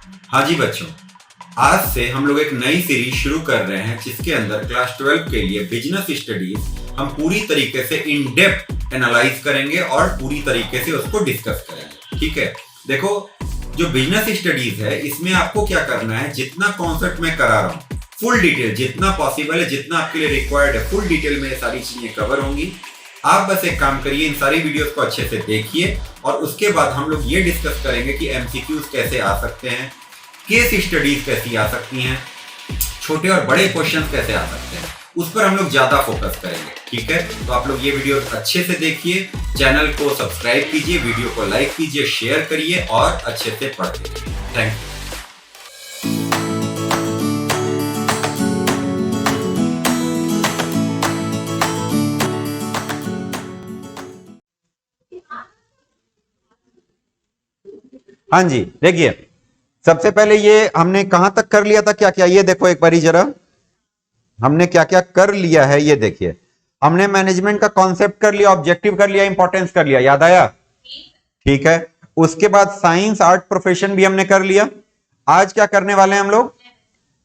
हाँ जी बच्चों, आज से हम लोग एक नई सीरीज शुरू कर रहे हैं जिसके अंदर क्लास 12 के लिए बिजनेस स्टडीज हम पूरी तरीके से इन डेप्थ एनालाइज करेंगे और पूरी तरीके से उसको डिस्कस करेंगे। ठीक है, देखो जो बिजनेस स्टडीज है इसमें आपको क्या करना है, जितना कॉन्सेप्ट मैं करा रहा हूँ फुल डिटेल जितना पॉसिबल है, जितना आपके लिए रिक्वायर्ड है फुल डिटेल में ये सारी चीजें कवर होंगी। आप बस एक काम करिए, इन सारी वीडियोस को अच्छे से देखिए और उसके बाद हम लोग ये डिस्कस करेंगे कि एमसीक्यूज कैसे आ सकते हैं, केस स्टडीज कैसी आ सकती हैं, छोटे और बड़े क्वेश्चंस कैसे आ सकते हैं, उस पर हम लोग ज्यादा फोकस करेंगे। ठीक है, तो आप लोग ये वीडियो अच्छे से देखिए, चैनल को सब्सक्राइब कीजिए, वीडियो को लाइक कीजिए, शेयर करिए और अच्छे से पढ़िए। Thank you. हाँ जी, देखिए सबसे पहले ये हमने कहां तक कर लिया था, क्या क्या, ये देखो एक बारी जरा हमने क्या क्या कर लिया है। ये देखिए हमने मैनेजमेंट का कॉन्सेप्ट कर लिया, ऑब्जेक्टिव कर लिया, इंपॉर्टेंस कर लिया, याद आया? ठीक है, उसके बाद साइंस आर्ट प्रोफेशन भी हमने कर लिया। आज क्या करने वाले हैं हम लोग,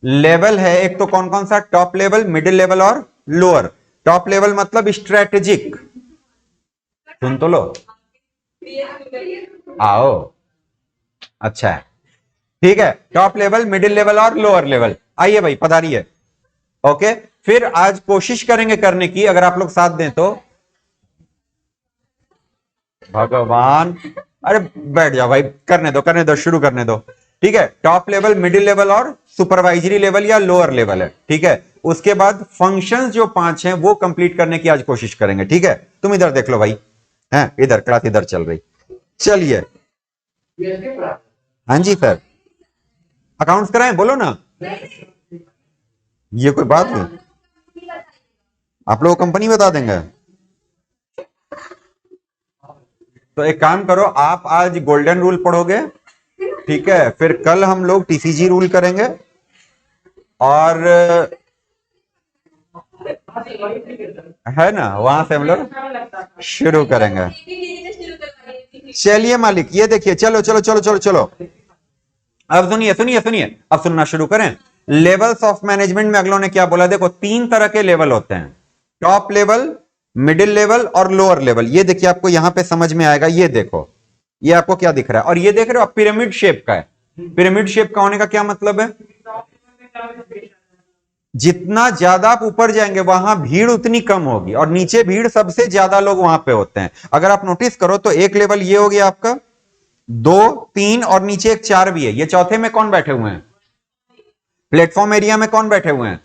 लेवल है एक तो कौन कौन सा, टॉप लेवल, मिडिल लेवल और लोअर। टॉप लेवल मतलब स्ट्रेटेजिक, सुन तो लो, आओ, अच्छा है, ठीक है, टॉप लेवल, मिडिल लेवल और लोअर लेवल। आइए भाई पधारिए। ओके, फिर आज कोशिश करेंगे करने की, अगर आप लोग साथ दें तो। भगवान, अरे बैठ जाओ भाई, करने दो, शुरू करने दो। ठीक है, टॉप लेवल, मिडिल लेवल और सुपरवाइजरी लेवल या लोअर लेवल है। ठीक है, उसके बाद फंक्शंस जो 5 हैं वो कंप्लीट करने की आज कोशिश करेंगे। ठीक है, तुम इधर देख लो भाई, हैं इधर क्लास इधर चल रही। चलिए, हाँ जी सर, अकाउंट्स कराएं, बोलो ना, ये कोई बात नहीं, आप लोग कंपनी बता देंगे। तो एक काम करो, आप आज गोल्डन रूल पढ़ोगे, ठीक है, फिर कल हम लोग टीसीजी रूल करेंगे और है ना, वहां से हम लोग शुरू करेंगे। चलिए मालिक, ये देखिए, चलो चलो चलो चलो चलो, अब सुनिए सुनिए सुनिए, अब सुनना शुरू करें। लेवल्स ऑफ मैनेजमेंट में अगलों ने क्या बोला, देखो 3 तरह के लेवल होते हैं, टॉप लेवल, मिडिल लेवल और लोअर लेवल। ये देखिए आपको यहां पे समझ में आएगा, ये देखो, ये आपको क्या दिख रहा है, और ये देख रहे हो पिरामिड शेप का है। पिरामिड शेप का होने का क्या मतलब है, जितना ज्यादा आप ऊपर जाएंगे वहां भीड़ उतनी कम होगी, और नीचे भीड़ सबसे ज्यादा लोग वहां पे होते हैं। अगर आप नोटिस करो तो एक लेवल ये हो गया आपका, 2, 3 और नीचे एक 4 भी है। ये चौथे में कौन बैठे हुए हैं, प्लेटफॉर्म एरिया में कौन बैठे हुए हैं,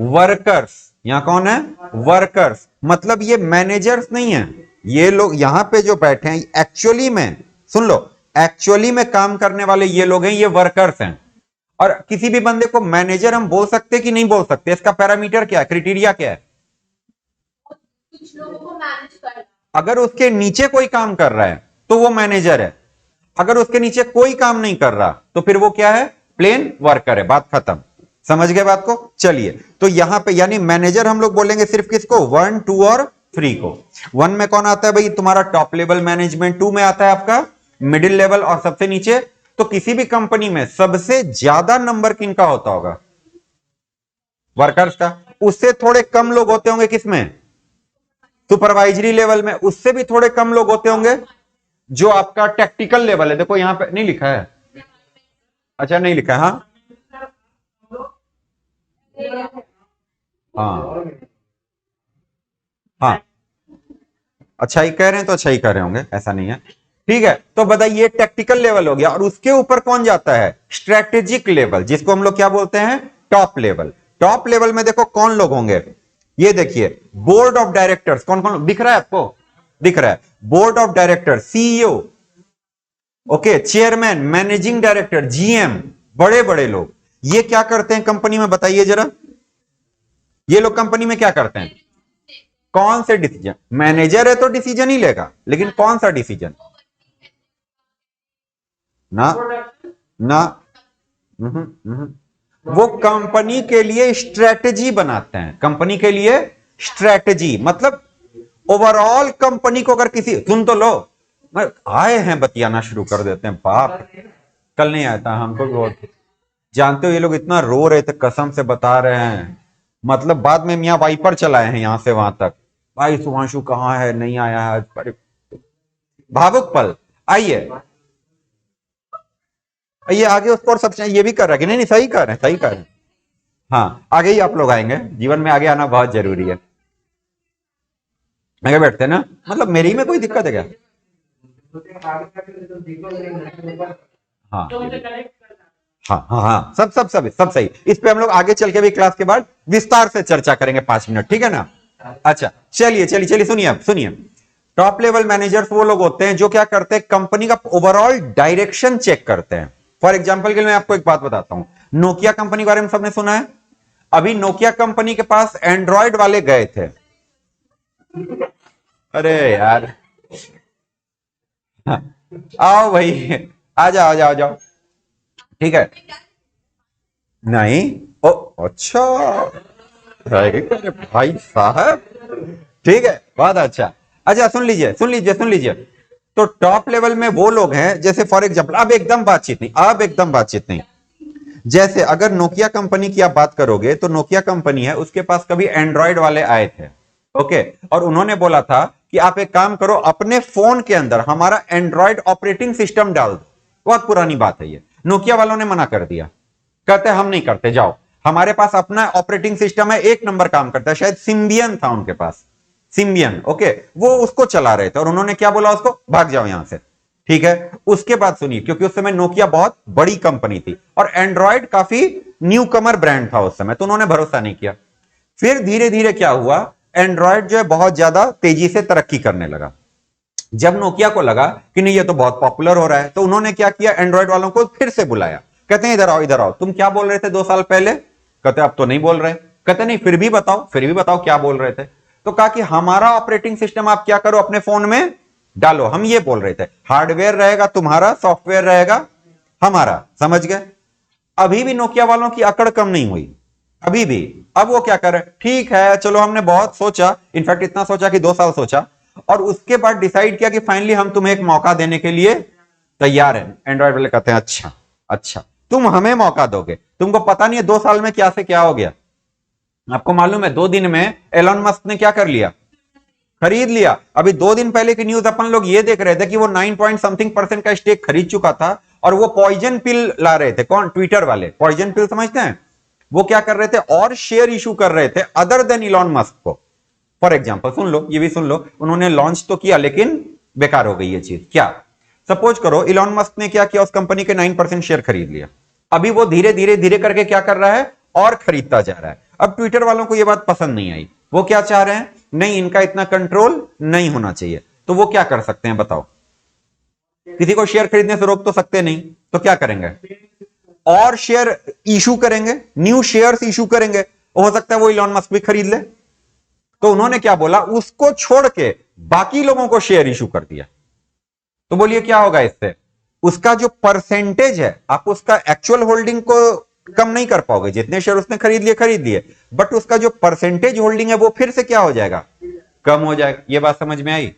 वर्कर्स। यहां कौन है, वर्कर्स, मतलब ये मैनेजर्स नहीं है, ये लोग यहां पे जो बैठे हैं एक्चुअली में, सुन लो, एक्चुअली में काम करने वाले ये लोग हैं, ये वर्कर्स हैं। और किसी भी बंदे को मैनेजर हम बोल सकते कि नहीं बोल सकते, इसका पैरामीटर क्या है, क्राइटेरिया क्या है, कुछ लोगों को मैनेज करना। अगर उसके नीचे कोई काम कर रहा है तो वो मैनेजर है, अगर उसके नीचे कोई काम नहीं कर रहा तो फिर वो क्या है, प्लेन वर्कर है, बात खत्म। समझ गए बात को? चलिए, तो यहां पे यानी मैनेजर हम लोग बोलेंगे सिर्फ किसको, 1, 2 और 3 को। 1 में कौन आता है भाई, तुम्हारा टॉप लेवल मैनेजमेंट, 2 में आता है आपका मिडिल लेवल और सबसे नीचे। तो किसी भी कंपनी में सबसे ज्यादा नंबर किनका होता होगा, वर्कर्स का। उससे थोड़े कम लोग होते होंगे किसमें, सुपरवाइजरी लेवल में। उससे भी थोड़े कम लोग होते होंगे जो आपका टेक्निकल लेवल है। देखो यहां पे नहीं लिखा है, अच्छा नहीं लिखा है, हाँ हाँ हाँ, अच्छा ही कह रहे हैं तो अच्छा ही कह रहे होंगे, ऐसा नहीं है। ठीक है, तो बताइए टेक्निकल लेवल हो गया, और उसके ऊपर कौन जाता है, स्ट्रेटेजिक लेवल, जिसको हम लोग क्या बोलते हैं, टॉप लेवल। टॉप लेवल में देखो कौन लोग होंगे, ये देखिए बोर्ड ऑफ डायरेक्टर्स, कौन कौन दिख रहा है आपको, दिख रहा है, board of director, CEO, okay, chairman, managing director, GM, बड़े बड़े लोग। ये क्या करते हैं कंपनी में, बताइए जरा, ये लोग कंपनी में क्या करते हैं, कौन से डिसीजन, मैनेजर है तो डिसीजन ही लेगा, लेकिन कौन सा डिसीजन, ना ना, वो कंपनी के लिए स्ट्रेटेजी बनाते हैं, कंपनी के लिए स्ट्रेटेजी मतलब ओवरऑल कंपनी को, अगर किसी, सुन तो लो, आए हैं बतियाना शुरू कर देते हैं, बाप, कल नहीं आया था, हमको भी बहुत। जानते हो ये लोग इतना रो रहे थे, कसम से बता रहे हैं, मतलब बाद में मियाँ वाइपर चलाए हैं यहां से वहां तक, भाई सुभांशु कहाँ है, नहीं आया है आज। अरे भावुक पल। आइए ये आगे उसको और सब ये भी कर रहा है कि नहीं नहीं सही कर रहे हैं, सही कर रहे हैं। हाँ आगे ही आप लोग आएंगे, जीवन में आगे आना बहुत जरूरी है। आगे बैठते हैं ना, मतलब मेरी में कोई दिक्कत है क्या? हाँ हाँ हाँ हाँ, सब सही। इस पे हम लोग आगे चल के भी क्लास के बाद विस्तार से चर्चा करेंगे 5 मिनट, ठीक है ना? अच्छा चलिए चलिए चलिए, सुनिए सुनिए। टॉप लेवल मैनेजर्स वो लोग होते हैं जो क्या करते हैं, कंपनी का ओवरऑल डायरेक्शन चेक करते हैं। फॉर एग्जाम्पल के लिए मैं आपको एक बात बताता हूं, नोकिया कंपनी के बारे में सबने सुना है। अभी नोकिया कंपनी के पास एंड्रॉयड वाले गए थे। अरे यार आओ भाई, आ जाओ आ जाओ आ जाओ, ठीक है। नहीं ओ अच्छा, अरे भाई साहब, ठीक है बहुत अच्छा। अच्छा सुन लीजिए सुन लीजिए सुन लीजिए। तो टॉप लेवल में वो लोग हैं, जैसे फॉर एग्जांपल, अब एकदम बातचीत नहीं, अब एकदम बातचीत नहीं। जैसे अगर नोकिया कंपनी की आप बात करोगे तो नोकिया कंपनी है, उसके पास कभी एंड्रॉयड वाले आए थे, ओके, और उन्होंने बोला था कि आप एक काम करो, अपने फोन के अंदर हमारा एंड्रॉयड ऑपरेटिंग सिस्टम डाल दो। बहुत पुरानी बात है ये, नोकिया वालों ने मना कर दिया, कहते हम नहीं करते, जाओ हमारे पास अपना ऑपरेटिंग सिस्टम है, 1 नंबर काम करता है, शायद सिम्बियन था उनके पास, सिम्बियन, ओके, वो उसको चला रहे थे और उन्होंने क्या बोला उसको, भाग जाओ यहां से, ठीक है। उसके बाद सुनिए, क्योंकि उस समय नोकिया बहुत बड़ी कंपनी थी और एंड्रॉयड काफी न्यू कमर ब्रांड था उस समय, तो उन्होंने भरोसा नहीं किया। फिर धीरे धीरे क्या हुआ, एंड्रॉयड जो है बहुत ज्यादा तेजी से तरक्की करने लगा। जब नोकिया को लगा कि नहीं ये तो बहुत पॉपुलर हो रहा है, तो उन्होंने क्या किया, एंड्रॉयड वालों को फिर से बुलाया, कहते हैं इधर आओ, तुम क्या बोल रहे थे 2 साल पहले, कहते अब तो नहीं बोल रहे, कहते नहीं फिर भी बताओ क्या बोल रहे थे। तो कहा कि हमारा ऑपरेटिंग सिस्टम आप क्या करो, अपने फोन में डालो, हम ये बोल रहे थे, हार्डवेयर रहेगा तुम्हारा, सॉफ्टवेयर रहेगा हमारा, समझ गए। अभी भी नोकिया वालों की अकड़ कम नहीं हुई, अभी भी। अब वो क्या कर रहे हैं, ठीक है चलो हमने बहुत सोचा, इनफैक्ट इतना सोचा कि 2 साल सोचा, और उसके बाद डिसाइड किया कि फाइनली हम तुम्हें एक मौका देने के लिए तैयार हैं। एंड्रॉयड वाले कहते हैं अच्छा अच्छा तुम हमें मौका दोगे, तुमको पता नहीं है 2 साल में क्या से क्या हो गया। आपको मालूम है 2 दिन में एलन मस्क ने क्या कर लिया, खरीद लिया। अभी 2 दिन पहले की न्यूज अपन लोग ये देख रहे थे कि वो 9 पॉइंट समथिंग % का स्टेक खरीद चुका था, और वो पॉइजन पिल ला रहे थे, कौन, ट्विटर वाले, पॉइजन पिल समझते हैं, वो क्या कर रहे थे, और शेयर इशू कर रहे थे अदर देन इलॉन मस्क को। फॉर एग्जाम्पल सुन लो, ये भी सुन लो, उन्होंने लॉन्च तो किया लेकिन बेकार हो गई ये चीज। क्या, सपोज करो इलॉन मस्क ने क्या किया, उस कंपनी के 9% शेयर खरीद लिया, अभी वो धीरे धीरे धीरे करके क्या कर रहा है, और खरीदता जा रहा है। अब ट्विटर वालों को यह बात पसंद नहीं आई, वो क्या चाह रहे हैं, नहीं इनका इतना कंट्रोल नहीं होना चाहिए, तो वो क्या कर सकते हैं बताओ, किसी को शेयर खरीदने से रोक तो सकते नहीं, तो क्या करेंगे, और शेयर इशू करेंगे, न्यू शेयर्स इशू करेंगे, हो सकता है वो इलॉन मस्क भी खरीद ले। तो उन्होंने क्या बोला, उसको छोड़ के बाकी लोगों को शेयर इशू कर दिया। तो बोलिए क्या होगा इससे, उसका जो परसेंटेज है, आप उसका एक्चुअल होल्डिंग को कम नहीं कर पाओगे, जितने शेयर उसने खरीद लिए, बट उसका जो परसेंटेज होल्डिंग है वो फिर से क्या हो जाएगा, कम हो जाएगा। ये बात समझ में आई,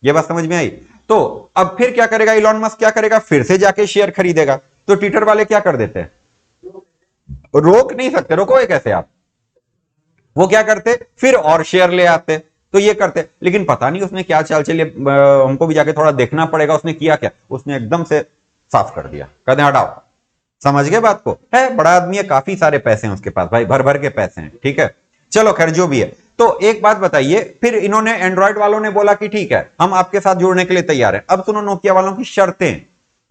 ये बात समझ में आई। तो अब फिर क्या करेगा इलॉन मस्क, क्या करेगा, फिर से जाके शेयर खरीदेगा। तो ट्विटर वाले क्या कर देते हैं, रोक नहीं सकते, रोकोगे कैसे आप, वो क्या करते, फिर और शेयर ले आते, तो ये करते। लेकिन पता नहीं उसने क्या चाल चलिए, हमको भी जाके थोड़ा देखना पड़ेगा उसने किया क्या, उसने एकदम से साफ कर दिया, कहते हटाओ, समझ गए बात को, है बड़ा आदमी है, काफी सारे पैसे हैं उसके पास भाई, भर भर के पैसे हैं, ठीक है। चलो खैर जो भी है, तो एक बात बताइए, फिर इन्होंने एंड्रॉयड वालों ने बोला कि ठीक है हम आपके साथ जुड़ने के लिए तैयार हैं। अब सुनो नोकिया वालों की शर्तें,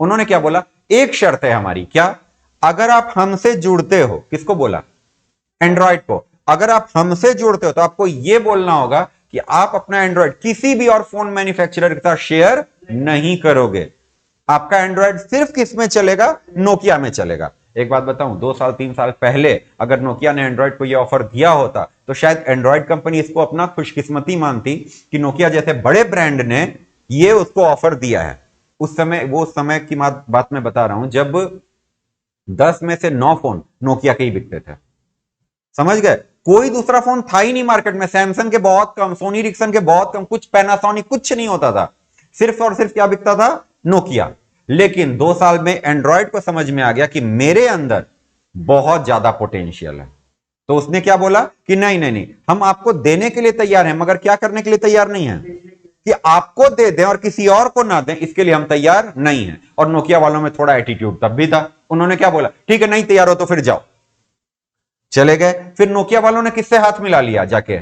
उन्होंने क्या बोला, एक शर्त है हमारी, क्या, अगर आप हमसे जुड़ते हो, किसको बोला, एंड्रॉयड को, अगर आप हमसे जुड़ते हो तो आपको यह बोलना होगा कि आप अपना एंड्रॉयड किसी भी और फोन मैन्युफैक्चरर के साथ शेयर नहीं करोगे, आपका एंड्रॉयड सिर्फ किस में चलेगा, नोकिया में चलेगा। एक बात बताऊं, 2 साल 3 साल पहले अगर नोकिया ने एंड्रॉयड को यह ऑफर दिया होता तो शायद एंड्रॉयड कंपनी इसको अपना खुशकिस्मती मानती कि नोकिया जैसे बड़े ब्रांड ने ये उसको ऑफर दिया है। उस समय, वो समय की बात मैं बता रहा हूं जब 10 में से 9 फोन नोकिया के ही बिकते थे, समझ गए, कोई दूसरा फोन था ही नहीं मार्केट में, सैमसंग के बहुत कम, सोनी एरिक्सन के बहुत कम, कुछ पैनासोनिक कुछ नहीं होता था, सिर्फ और सिर्फ क्या बिकता था, नोकिया। लेकिन 2 साल में एंड्रॉयड को समझ में आ गया कि मेरे अंदर बहुत ज्यादा पोटेंशियल है। तो उसने क्या बोला कि नहीं नहीं नहीं, हम आपको देने के लिए तैयार हैं, मगर क्या करने के लिए तैयार नहीं है कि आपको दे दें और किसी और को ना दें, इसके लिए हम तैयार नहीं हैं। और नोकिया वालों में थोड़ा एटीट्यूड तब भी था। उन्होंने क्या बोला, ठीक है नहीं तैयार हो तो फिर जाओ, चले गए। फिर नोकिया वालों ने किससे हाथ मिला लिया जाके,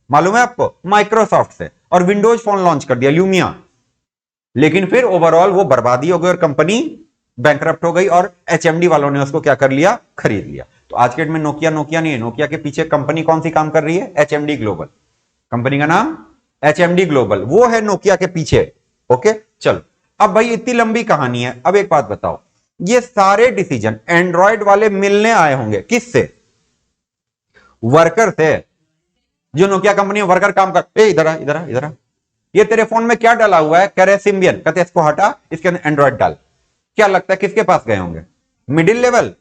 मालूम है आपको, माइक्रोसॉफ्ट से, और विंडोज फोन लॉन्च कर दिया, ल्यूमिया। लेकिन फिर ओवरऑल वो बर्बादी हो गई और कंपनी बैंकरप्ट हो गई, और एचएमडी वालों ने उसको क्या कर लिया, खरीद लिया। तो आज के डेट में नोकिया नोकिया नहीं है, नोकिया के पीछे कंपनी कौन सी काम कर रही है, एचएमडी ग्लोबल। कंपनी का नाम एचएमडी ग्लोबल, वो है नोकिया के पीछे। ओके चलो, अब भाई इतनी लंबी कहानी है। अब एक बात बताओ, ये सारे डिसीजन एंड्रॉयड वाले मिलने आए होंगे किससे, वर्कर से। जो नोकिया कंपनी में वर्कर काम कर, इधर आ इधर आ इधर आ, ये तेरे फोन में क्या डाला हुआ है, कह रहे सिम्बियन, कहते इसको हटा, इसके अंदर एंड्रॉयड डाल। क्या लगता है किसके पास गए होंगे, मिडिल लेवल,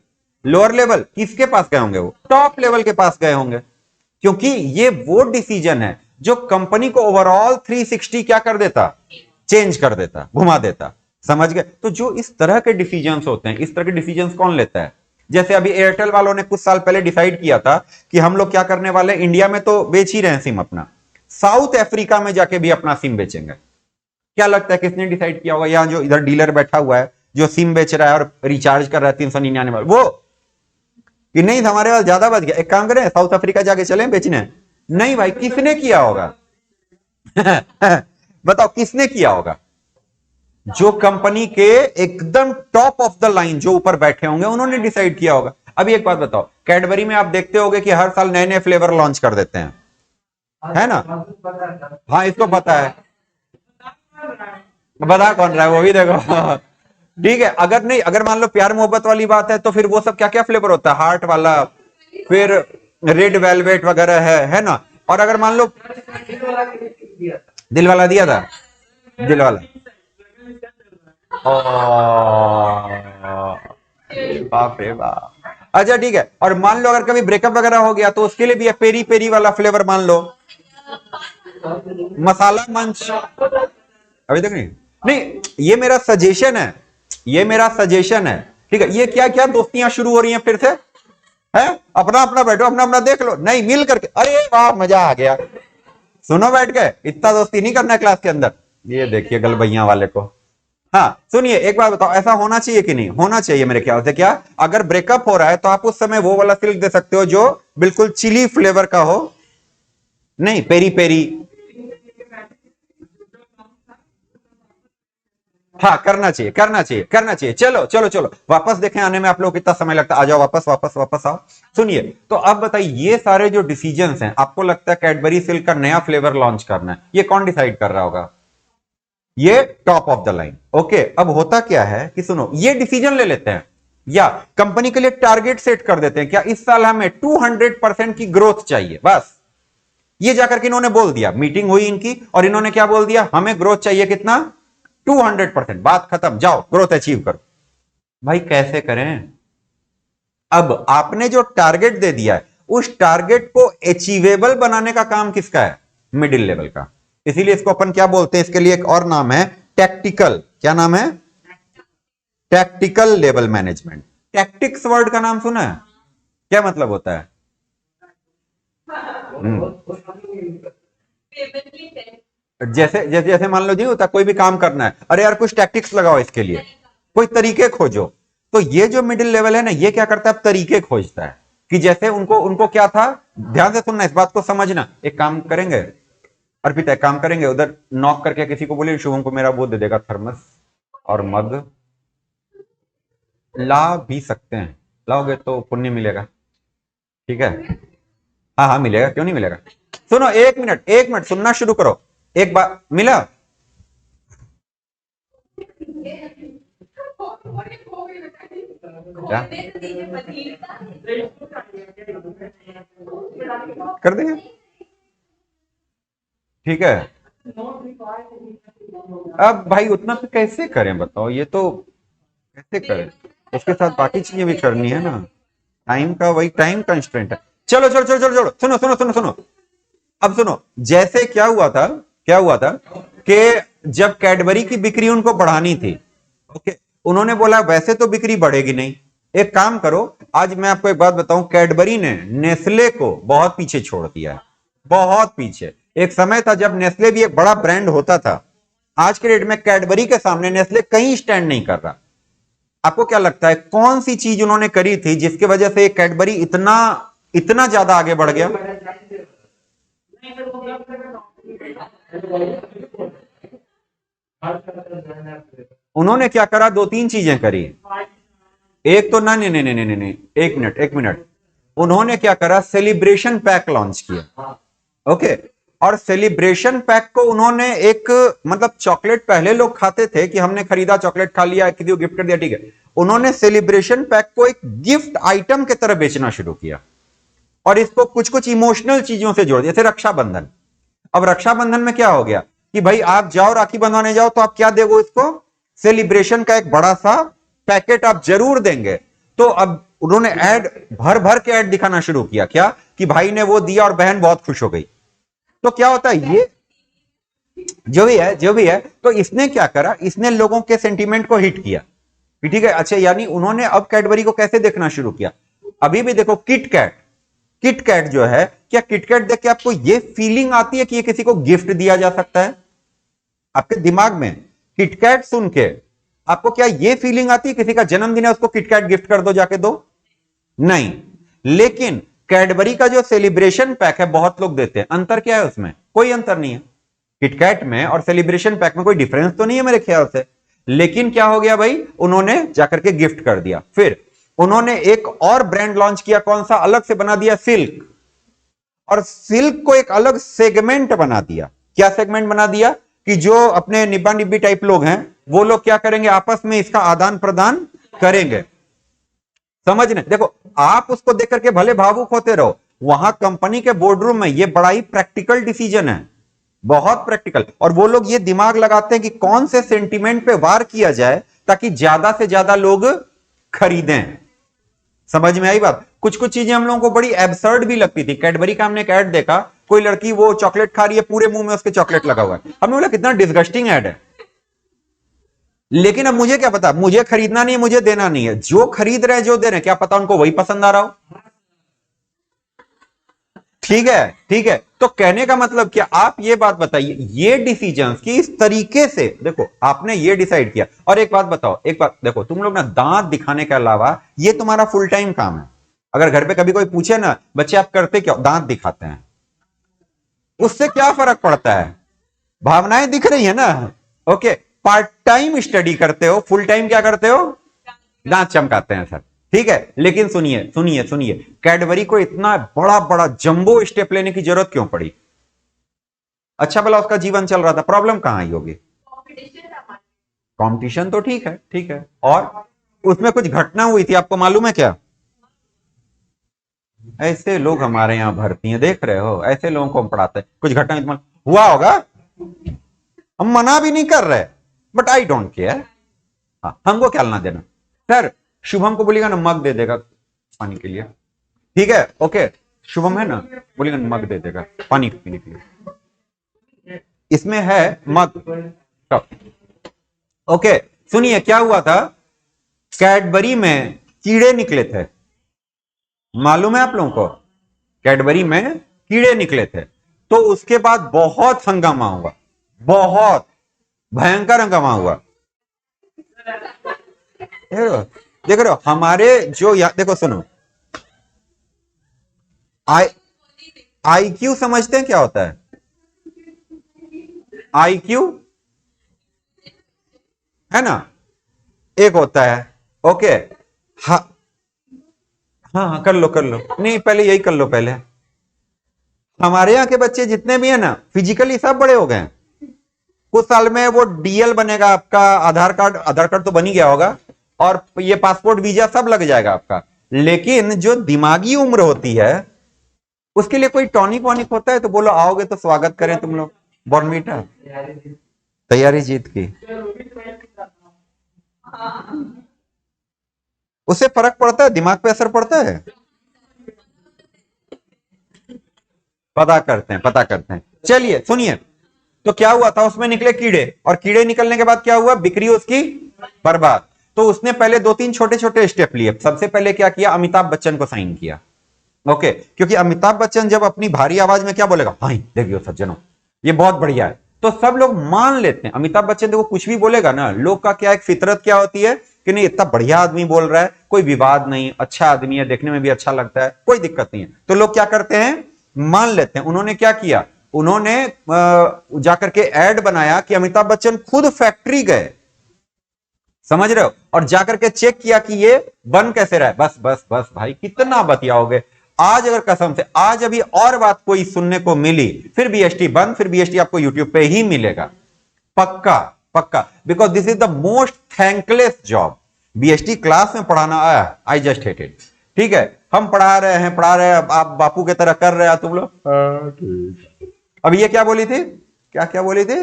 लोअर लेवल, किसके पास गए होंगे, वो टॉप लेवल के पास गए होंगे। क्योंकि ये वो डिसीजन है जो कंपनी को ओवरऑल 360 क्या कर देता, चेंज कर देता, घुमा देता। समझ गए। तो जो इस तरह के डिसीजंस होते हैं, इस तरह के डिसीजंस कौन लेता है। जैसे अभी एयरटेल वालों ने कुछ साल पहले डिसाइड किया था कि हम लोग क्या करने वाले, इंडिया में तो बेच ही रहे हैं सिम अपना, साउथ अफ्रीका में जाके भी अपना सिम बेचेंगे। क्या लगता है किसने डिसाइड किया होगा, यहां जो इधर डीलर बैठा हुआ है जो सिम बेच रहा है और रिचार्ज कर रहा है 399 वाला, वो कि नहीं हमारे पास ज्यादा बच गया, एक काम करें साउथ अफ्रीका जाके चलें बेचने। नहीं भाई, किसने किया होगा बताओ किसने किया होगा, जो कंपनी के एकदम टॉप ऑफ द लाइन जो ऊपर बैठे होंगे उन्होंने डिसाइड किया होगा। अभी एक बात बताओ, कैडबरी में आप देखते होगे कि हर साल नए नए फ्लेवर लॉन्च कर देते हैं, है ना। हाँ इसको पता है, बता कौन रहा है वो भी देखो ठीक है। अगर नहीं, अगर मान लो प्यार मोहब्बत वाली बात है तो फिर वो सब क्या क्या फ्लेवर होता है, हार्ट वाला, फिर रेड वेलवेट वगैरह है ना। और अगर मान लो दिल वाला दिया था, दिल वाला, बाप रे बाप। अच्छा ठीक है, और मान लो अगर कभी ब्रेकअप वगैरह हो गया तो उसके लिए भी है पेरी पेरी वाला फ्लेवर, मान लो मसाला मंच। अभी तक नहीं, ये मेरा सजेशन है, ये मेरा सजेशन है, ठीक है। ये क्या क्या दोस्तियां शुरू हो रही हैं फिर से, है अपना अपना बैठो, अपना अपना देख लो, नहीं मिल करके, अरे वाह मजा आ गया, सुनो बैठ गए, इतना दोस्ती नहीं करना क्लास के अंदर। ये देखिए गलबैया वाले को। हाँ सुनिए एक बात बताओ, ऐसा होना चाहिए कि नहीं होना चाहिए मेरे ख्याल से। क्या अगर ब्रेकअप हो रहा है तो आप उस समय वो वाला सिल्क दे सकते हो जो बिल्कुल चिली फ्लेवर का हो, नहीं पेरी पेरी। हाँ करना चाहिए करना चाहिए करना चाहिए। चलो चलो चलो वापस देखें, आने में आप लोग कितना समय लगता है, आ जाओ वापस वापस वापस आओ। सुनिए तो अब बताइए, ये सारे जो डिसीजंस हैं, आपको लगता है कैडबरी सिल्क का नया फ्लेवर लॉन्च करना है, ये कौन डिसाइड कर रहा होगा, ये top of the line. Okay अब होता क्या है कि सुनो, ये डिसीजन ले लेते हैं या कंपनी के लिए टारगेट सेट कर देते हैं, क्या इस साल हमें 200% की ग्रोथ चाहिए, बस ये जाकर के इन्होंने बोल दिया, मीटिंग हुई इनकी और इन्होंने क्या बोल दिया, हमें ग्रोथ चाहिए कितना, 200%, बात खत्म, जाओ ग्रोथ अचीव करो। भाई कैसे करें, अब आपने जो टारगेट दे दिया है उस टारगेट को अचीवेबल बनाने का काम किसका है, मिडिल लेवल का। इसीलिए इसको अपन क्या बोलते हैं, इसके लिए एक और नाम है टैक्टिकल, क्या नाम है, tactical level management. Tactics word का नाम सुना है, क्या मतलब होता है, जैसे जैसे जैसे मान लो जी होता कोई भी काम करना है, अरे यार कुछ टैक्टिक्स लगाओ इसके लिए, कोई तरीके खोजो। तो ये जो मिडिल लेवल है ना, ये क्या करता है, अब तरीके खोजता है कि जैसे उनको उनको क्या था, ध्यान से सुनना, इस बात को समझना। एक काम करेंगे अर्पिता, एक काम करेंगे, उधर नॉक करके किसी को बोले शुभम को मेरा वो दे देगा थर्मस और मग, ला भी सकते हैं, लाओगे तो पुण्य मिलेगा, ठीक है। हाँ हाँ मिलेगा, क्यों नहीं मिलेगा। सुनो एक मिनट सुनना शुरू करो, एक बार मिला, क्या कर देंगे, ठीक है। अब भाई उतना तो कैसे करें बताओ, ये तो कैसे करें, उसके साथ बाकी चीजें भी करनी है ना, टाइम का वही टाइम कंस्ट्रेंट है। चलो चलो चलो चलो चलो सुनो सुनो सुनो सुनो, अब सुनो, जैसे क्या हुआ था कि जब कैडबरी की बिक्री उनको बढ़ानी थी, ओके, उन्होंने बोला वैसे तो बिक्री बढ़ेगी नहीं, एक काम करो, आज मैं आपको एक बात बताऊं, कैडबरी ने नेस्ले को बहुत पीछे छोड़ दिया है, बहुत पीछे। एक समय था जब नेस्ले भी एक बड़ा ब्रांड होता था, आज के डेट में कैडबरी के सामने नेस्ले कहीं स्टैंड नहीं कर रहा। आपको क्या लगता है कौन सी चीज उन्होंने करी थी जिसकी वजह से कैडबरी इतना इतना ज्यादा आगे बढ़ गया? उन्होंने क्या करा, दो तीन चीजें करी। एक तो ना, नहीं नहीं नहीं नहीं नहीं, एक मिनट, उन्होंने क्या करा, सेलिब्रेशन पैक लॉन्च किया। ओके, और सेलिब्रेशन पैक को उन्होंने एक, मतलब चॉकलेट पहले लोग खाते थे कि हमने खरीदा चॉकलेट खा लिया, किसी को गिफ्ट कर दिया, ठीक है। उन्होंने सेलिब्रेशन पैक को एक गिफ्ट आइटम की तरह बेचना शुरू किया और इसको कुछ कुछ इमोशनल चीजों से जोड़ दिया, जैसे रक्षाबंधन। अब रक्षाबंधन में क्या हो गया कि भाई आप जाओ राखी बंधवाने जाओ तो आप क्या दोगे इसको, सेलिब्रेशन का एक बड़ा सा पैकेट आप जरूर देंगे। तो अब उन्होंने ऐड भर भर के ऐड दिखाना शुरू किया, क्या कि भाई ने वो दिया और बहन बहुत खुश हो गई। तो क्या होता है, ये जो भी है, तो इसने क्या करा, इसने लोगों के सेंटीमेंट को हिट किया, ठीक है। अच्छा, यानी उन्होंने अब कैडबरी को कैसे देखना शुरू किया, अभी भी देखो किटकैट जो है, क्या किटकैट देख के आपको ये फीलिंग आती है कि ये किसी को गिफ्ट दिया जा सकता है? आपके दिमाग में किटकैट सुन के आपको क्या ये फीलिंग आती है किसी का जन्मदिन है उसको किटकैट गिफ्ट कर दो, जाके दो? नहीं। लेकिन कैडबरी का जो सेलिब्रेशन पैक है बहुत लोग देते हैं, अंतर क्या है उसमें? कोई अंतर नहीं है। किटकैट में और सेलिब्रेशन पैक में कोई डिफरेंस तो नहीं है मेरे ख्याल से, लेकिन क्या हो गया भाई, उन्होंने जाकर के गिफ्ट कर दिया। फिर उन्होंने एक और ब्रांड लॉन्च किया, कौन सा, अलग से बना दिया, सिल्क। और सिल्क को एक अलग सेगमेंट बना दिया। क्या सेगमेंट बना दिया कि जो अपने निब्बा निब्बी टाइप लोग हैं वो लोग क्या करेंगे, आपस में इसका आदान प्रदान करेंगे। समझ रहे? देखो, आप उसको देख करके भले भावुक होते रहो, वहां कंपनी के बोर्डरूम में ये बड़ा ही प्रैक्टिकल डिसीजन है, बहुत प्रैक्टिकल। और वो लोग ये दिमाग लगाते हैं कि कौन से सेंटीमेंट पे वार किया जाए ताकि ज्यादा से ज्यादा लोग खरीदें। समझ में आई बात? कुछ कुछ चीजें हम लोगों को बड़ी एब्सर्ड भी लगती थी। कैडबरी का हमने एक ऐड देखा, कोई लड़की वो चॉकलेट खा रही है, पूरे मुंह में उसके चॉकलेट लगा हुआ है, हमने बोला कितना डिस्गस्टिंग ऐड है। लेकिन अब मुझे क्या पता, मुझे खरीदना नहीं है, मुझे देना नहीं है, जो खरीद रहे हैं जो दे रहे हैं, क्या पता उनको वही पसंद आ रहा हो। ठीक है। तो कहने का मतलब क्या, आप ये बात बताइए, ये डिसीजंस की इस तरीके से, देखो आपने ये डिसाइड किया। और एक बात बताओ, एक बात देखो, तुम लोग ना दांत दिखाने के अलावा ये तुम्हारा फुल टाइम काम है। अगर घर पे कभी कोई पूछे ना, बच्चे आप करते क्या, दांत दिखाते हैं, उससे क्या फर्क पड़ता है, भावनाएं दिख रही है ना। ओके, पार्ट टाइम स्टडी करते हो, फुल टाइम क्या करते हो, दांत चमकाते हैं सर, ठीक है। लेकिन सुनिए, कैडबरी को इतना बड़ा बड़ा जंबो स्टेप लेने की जरूरत क्यों पड़ी? अच्छा भला उसका जीवन चल रहा था, प्रॉब्लम कहां आई होगी? कंपटीशन तो ठीक है, और उसमें कुछ घटना हुई थी, आपको मालूम है क्या? ऐसे लोग हमारे यहां भर्ती हैं, देख रहे हो, ऐसे लोगों को हम पढ़ाते हैं। कुछ घटना हुआ होगा, हम मना भी नहीं कर रहे, बट आई डोंट केयर, हमको क्या लेना देना। सर शुभम को बोलिएगा ना, मग दे देगा पानी के लिए, ठीक है। ओके, शुभम है ना, बोलिएगा मग दे देगा पानी पीने के लिए, इसमें है मग। ओके, सुनिए क्या हुआ था, कैडबरी में कीड़े निकले थे, मालूम है आप लोगों को? कैडबरी में कीड़े निकले थे, तो उसके बाद बहुत हंगामा हुआ, बहुत भयंकर हंगामा हुआ। देख रहे हो हमारे जो देखो सुनो, IQ समझते हैं क्या होता है? IQ है ना, एक होता है, ओके। हाँ, कर लो, नहीं पहले यही कर लो पहले। हमारे यहाँ के बच्चे जितने भी है ना, फिजिकली सब बड़े हो गए हैं। कुछ साल में वो DL बनेगा आपका, आधार कार्ड तो बन ही गया होगा, और ये पासपोर्ट वीजा सब लग जाएगा आपका। लेकिन जो दिमागी उम्र होती है उसके लिए कोई टॉनिक वॉनिक होता है तो बोलो, आओगे तो स्वागत करें तुम लोग, बॉर्नवीटा, तैयारी जीत की, उससे फर्क पड़ता है, दिमाग पे असर पड़ता है। पता करते हैं। चलिए सुनिए, तो क्या हुआ था, उसमें निकले कीड़े, और कीड़े निकलने के बाद क्या हुआ, बिक्री उसकी बर्बाद। तो उसने पहले 2-3 छोटे छोटे स्टेप लिए। सबसे पहले क्या किया, अमिताभ बच्चन को साइन किया। ओके, क्योंकि अमिताभ बच्चन जब अपनी भारी आवाज में क्या बोलेगा, हाँ देखियो सज्जनों ये बहुत बढ़िया है, तो सब लोग मान लेते हैं। अमिताभ बच्चन देखो कुछ भी बोलेगा ना, लोग का क्या एक फितरत क्या होती है कि नहीं इतना बढ़िया आदमी बोल रहा है, कोई विवाद नहीं, अच्छा आदमी है, देखने में भी अच्छा लगता है, कोई दिक्कत नहीं है, तो लोग क्या करते हैं, मान लेते हैं। उन्होंने क्या किया, उन्होंने जाकर के एड बनाया कि अमिताभ बच्चन खुद फैक्ट्री गए, समझ रहे हो, और जाकर के चेक किया कि ये बन कैसे रहा है। बस बस बस भाई कितना बतियाओगे। आज अगर कसम से आज अभी और बात कोई सुनने को मिली, फिर बीएसटी बंद, फिर बीएसटी आपको यूट्यूब पे ही मिलेगा, पक्का पक्का, because this is the most thankless job. BST class में पढ़ाना आया, आई जस्ट हेट इट। ठीक है, हम पढ़ा रहे हैं, आप बापू की तरह कर रहे हो तुम लोग। अब ये क्या बोली थी, क्या क्या बोली थी,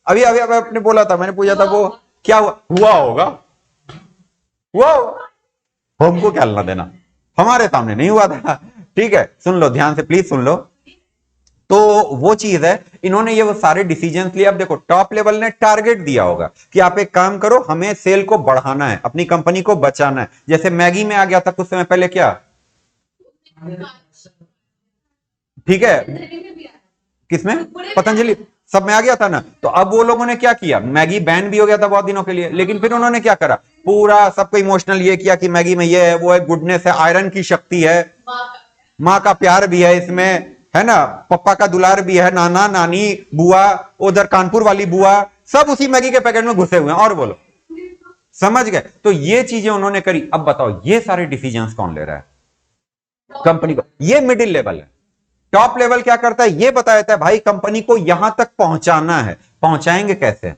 अभी अभी अभी आपने बोला था, मैंने पूछा था वो क्या हुआ होगा, हुआ होगा, हमको क्या लेना देना, हमारे सामने नहीं हुआ था। ठीक है, सुन लो ध्यान से, प्लीज सुन लो। तो वो चीज है, इन्होंने ये वो सारे डिसीजंस लिए। अब देखो टॉप लेवल ने टारगेट दिया होगा कि आप एक काम करो, हमें सेल को बढ़ाना है, अपनी कंपनी को बचाना है। जैसे मैगी में आ गया था कुछ समय पहले, क्या ठीक है, किसमें, पतंजलि, सब में आ गया था ना। तो अब वो लोगों ने क्या किया, मैगी बैन भी हो गया था बहुत दिनों के लिए, लेकिन फिर उन्होंने क्या करा, पूरा सबको इमोशनल ये किया कि मैगी में ये है, वो है, गुडनेस है, आयरन की शक्ति है, माँ का प्यार भी है इसमें, है ना, पप्पा का दुलार भी है, नाना नानी बुआ, उधर कानपुर वाली बुआ, सब उसी मैगी के पैकेट में घुसे हुए हैं। और बोलो, समझ गए। तो ये चीजें उन्होंने करी। अब बताओ ये सारे डिसीजंस कौन ले रहा है, कंपनी को। ये मिडिल लेवल है। टॉप लेवल क्या करता है, ये बता देता है भाई कंपनी को यहां तक पहुंचाना है, पहुंचाएंगे कैसे,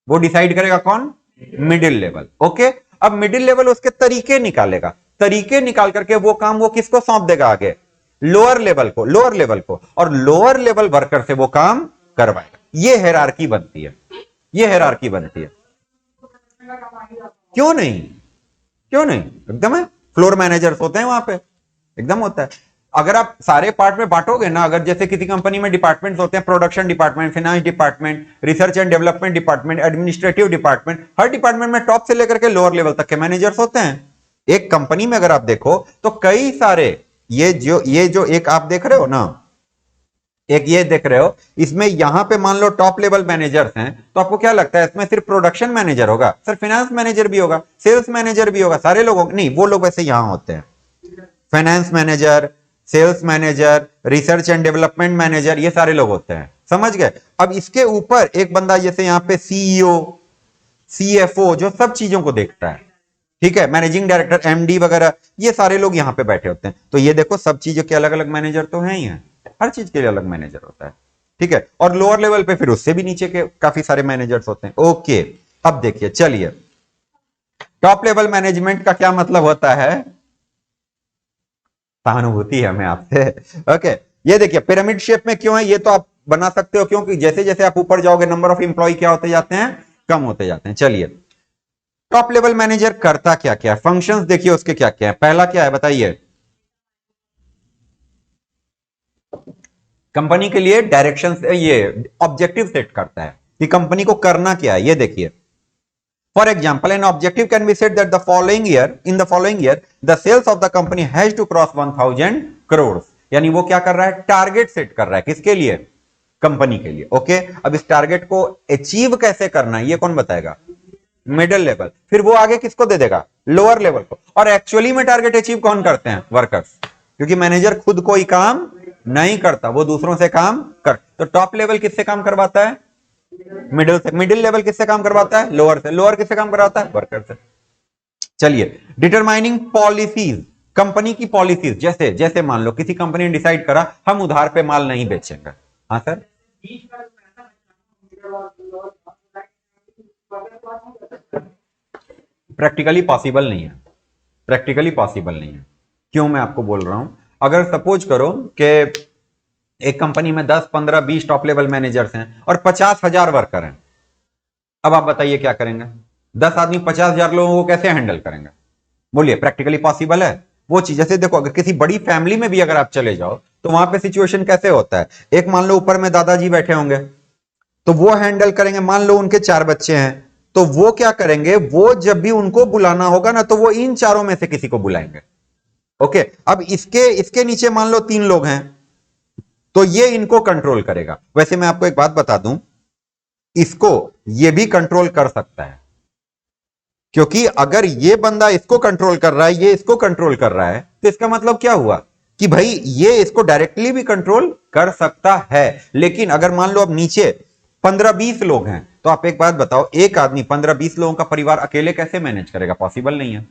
वो डिसाइड करेगा कौन, मिडिल लेवल। ओके, अब मिडिल लेवल उसके तरीके निकालेगा, तरीके निकाल करके वो काम वो किसको सौंप देगा आगे, लोअर लेवल को, लोअर लेवल को, और लोअर लेवल वर्कर से वो काम करवाएगा। ये हायरार्की बनती है, ये हायरार्की बनती है। क्यों नहीं, क्यों नहीं, एकदम है। फ्लोर मैनेजर्स होते हैं वहां पे, एकदम होता है। अगर आप सारे पार्ट में बांटोगे ना, अगर जैसे किसी कंपनी में डिपार्टमेंट्स होते हैं, production department, finance department, research and development department, administrative department, her department में टॉप से लेकर के लोअर लेवल तक के मैनेजर्स होते हैं। एक कंपनी में अगर आप देखो तो कई सारे, ये जो एक आप देख रहे हो ना, एक ये देख रहे हो, इसमें यहां पे मान लो टॉप लेवल मैनेजर्स हैं, तो आपको क्या लगता है इसमें सिर्फ प्रोडक्शन मैनेजर होगा, सर फाइनेंस मैनेजर भी होगा, सेल्स मैनेजर भी होगा, सारे लोग नहीं, वो लोग वैसे यहां होते हैं, finance manager, sales manager, research and development manager, ये सारे लोग होते हैं, समझ गए। अब इसके ऊपर एक बंदा जैसे यहां पे सीईओ, सीएफओ, जो सब चीजों को देखता है, ठीक है, मैनेजिंग डायरेक्टर, एमडी वगैरह, ये सारे लोग यहां पे बैठे होते हैं। तो ये देखो सब चीजों के अलग अलग मैनेजर तो हैं ही हैं, हर चीज के लिए अलग मैनेजर होता है, ठीक है। और लोअर लेवल पे फिर उससे भी नीचे के काफी सारे मैनेजर्स होते हैं। ओके, अब देखिए, चलिए टॉप लेवल मैनेजमेंट का क्या मतलब होता है, सहानुभूति है हमें आपसे। ओके, ये देखिए पिरामिड शेप में क्यों है, ये तो आप बना सकते हो, क्योंकि जैसे जैसे आप ऊपर जाओगे नंबर ऑफ इंप्लॉय क्या होते जाते हैं, कम होते जाते हैं। चलिए टॉप लेवल मैनेजर करता क्या क्या है, फंक्शंस देखिए उसके क्या क्या है। पहला क्या है बताइए, कंपनी के लिए डायरेक्शन, ये ऑब्जेक्टिव सेट करता है कि कंपनी को करना क्या है। ये देखिए, for example an objective can be set that the following year, in the following year the sales of the company has to cross 1000 crore. यानी वो क्या कर रहा है, टारगेट सेट कर रहा है, किसके लिए, कंपनी के लिए। ओके, अब इस टारगेट को अचीव कैसे करना है ये कौन बताएगा, मिडिल लेवल। फिर वो आगे किसको दे देगा, लोअर लेवल को। और एक्चुअली में टारगेट अचीव कौन करते हैं, वर्कर्स, क्योंकि मैनेजर खुद कोई काम नहीं करता, वो दूसरों से काम कर। तो टॉप लेवल किससे काम करवाता है, मिडिल से। मिडिल लेवल किससे काम करवाता है, लोअर से। लोअर किससे काम करवाता है, वर्कर से। चलिए डिटरमाइनिंग पॉलिसीज, कंपनी की पॉलिसीज, जैसे जैसे मान लो किसी कंपनी ने डिसाइड करा हम उधार पे माल नहीं बेचेंगे। हाँ सर, प्रैक्टिकली पॉसिबल नहीं है, प्रैक्टिकली पॉसिबल नहीं है। क्यों मैं आपको बोल रहा हूं, अगर सपोज करो कि एक कंपनी में 10, 15, 20 टॉप लेवल मैनेजर्स हैं और 50,000 वर्कर हैं, अब आप बताइए क्या करेंगे, 10 आदमी 50,000 लोगों को कैसे हैंडल करेंगे, बोलिए प्रैक्टिकली पॉसिबल है वो चीज। जैसे देखो अगर किसी बड़ी फैमिली में भी अगर आप चले जाओ तो वहां पे सिचुएशन कैसे होता है, एक मान लो ऊपर में दादाजी बैठे होंगे तो वो हैंडल करेंगे, मान लो उनके 4 बच्चे हैं, तो वो क्या करेंगे, वो जब भी उनको बुलाना होगा ना, तो वो इन चारों में से किसी को बुलाएंगे। ओके, अब इसके नीचे मान लो 3 लोग हैं, तो ये इनको कंट्रोल करेगा। वैसे मैं आपको एक बात बता दूं, इसको ये भी कंट्रोल कर सकता है, क्योंकि अगर ये बंदा इसको कंट्रोल कर रहा है, ये इसको कंट्रोल कर रहा है, तो इसका मतलब क्या हुआ कि भाई ये इसको डायरेक्टली भी कंट्रोल कर सकता है। लेकिन अगर मान लो अब नीचे 15-20 लोग हैं, तो आप एक बात बताओ, एक आदमी 15-20 लोगों का परिवार अकेले कैसे मैनेज करेगा? पॉसिबल नहीं है।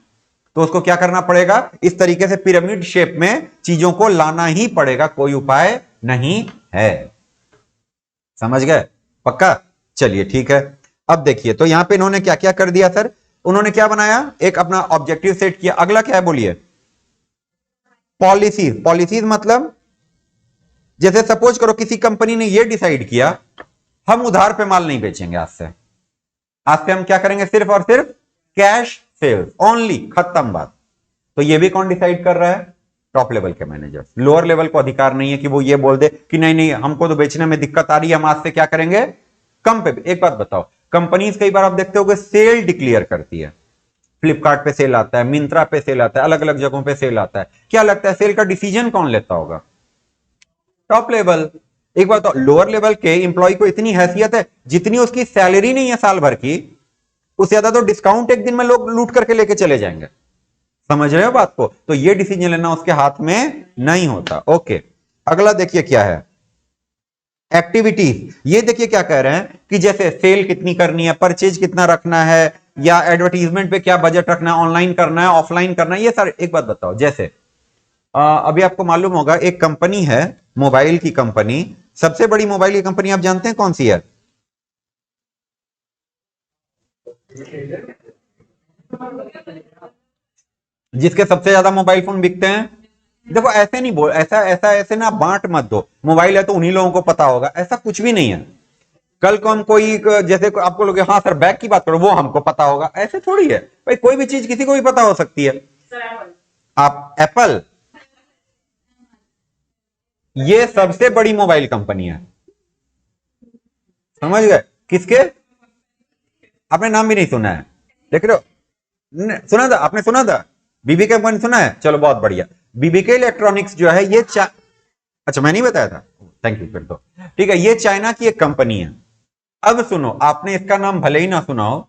तो उसको क्या करना पड़ेगा, इस तरीके से पिरामिड शेप में चीजों को लाना ही पड़ेगा, कोई उपाय नहीं है। समझ गए? पक्का? चलिए ठीक है। अब देखिए, तो यहां पे इन्होंने क्या क्या कर दिया सर, उन्होंने क्या बनाया, एक अपना ऑब्जेक्टिव सेट किया। अगला क्या है बोलिए? पॉलिसीज। पॉलिसीज मतलब जैसे सपोज करो किसी कंपनी ने ये डिसाइड किया, हम उधार पे माल नहीं बेचेंगे, आज से हम क्या करेंगे, सिर्फ और सिर्फ कैश सेल्स ओनली, खत्म बात। तो ये भी कौन डिसाइड कर रहा है? टॉप लेवल के मैनेजर्स। लोअर लेवल को अधिकार नहीं है कि वो ये बोल दे कि नहीं नहीं हमको तो बेचने में दिक्कत आ रही है, हम आज से क्या करेंगे, कम पे। एक बात बताओ, कंपनीज कई बार आप देखते हो सेल डिक्लेयर करती है, फ्लिपकार्ट पे सेल आता है, मिंत्रा पे सेल आता है, अलग अलग जगहों पे सेल आता है। क्या लगता है सेल का डिसीजन कौन लेता होगा? Top level. एक बात, लोअर लेवल के इंप्लॉय को इतनी हैसियत है, जितनी उसकी सैलरी नहीं है साल भर की, उससे ज्यादा तो डिस्काउंट एक दिन में लोग लूट करके लेके चले जाएंगे। समझ रहे हो बात को? तो ये डिसीजन लेना उसके हाथ में नहीं होता। ओके, अगला देखिए क्या है, एक्टिविटीज। ये देखिए क्या कह रहे हैं कि जैसे सेल कितनी करनी है, परचेज कितना रखना है, या एडवर्टीजमेंट पे क्या बजट रखना है, ऑनलाइन करना है, ऑफलाइन करना है, ये सारे। एक बात बताओ, जैसे अभी आपको मालूम होगा एक कंपनी है, मोबाइल की कंपनी, सबसे बड़ी मोबाइल की कंपनी आप जानते हैं कौन सी है? जिसके सबसे ज्यादा मोबाइल फोन बिकते हैं। देखो ऐसे नहीं बोल, ऐसे ना बांट मत दो, मोबाइल है तो उन्हीं लोगों को पता होगा, ऐसा कुछ भी नहीं है। कल को हम कोई जैसे आपको लोग, हाँ सर बैग की बात करो, वो हमको पता होगा, ऐसे थोड़ी है भाई। कोई भी चीज किसी को भी पता हो सकती है। आप एप्पल, ये सबसे बड़ी मोबाइल कंपनी है, समझ गए? किसके? आपने नाम भी नहीं सुना है, देख रहे हो? सुना था आपने? सुना था बीबीके कंपनी, सुना है? चलो बहुत बढ़िया। बीबीके इलेक्ट्रॉनिक्स जो है ये अच्छा मैं नहीं बताया था, थैंक यू। फिर तो ठीक है, ये चाइना की एक कंपनी है। अब सुनो, आपने इसका नाम भले ही ना सुना हो,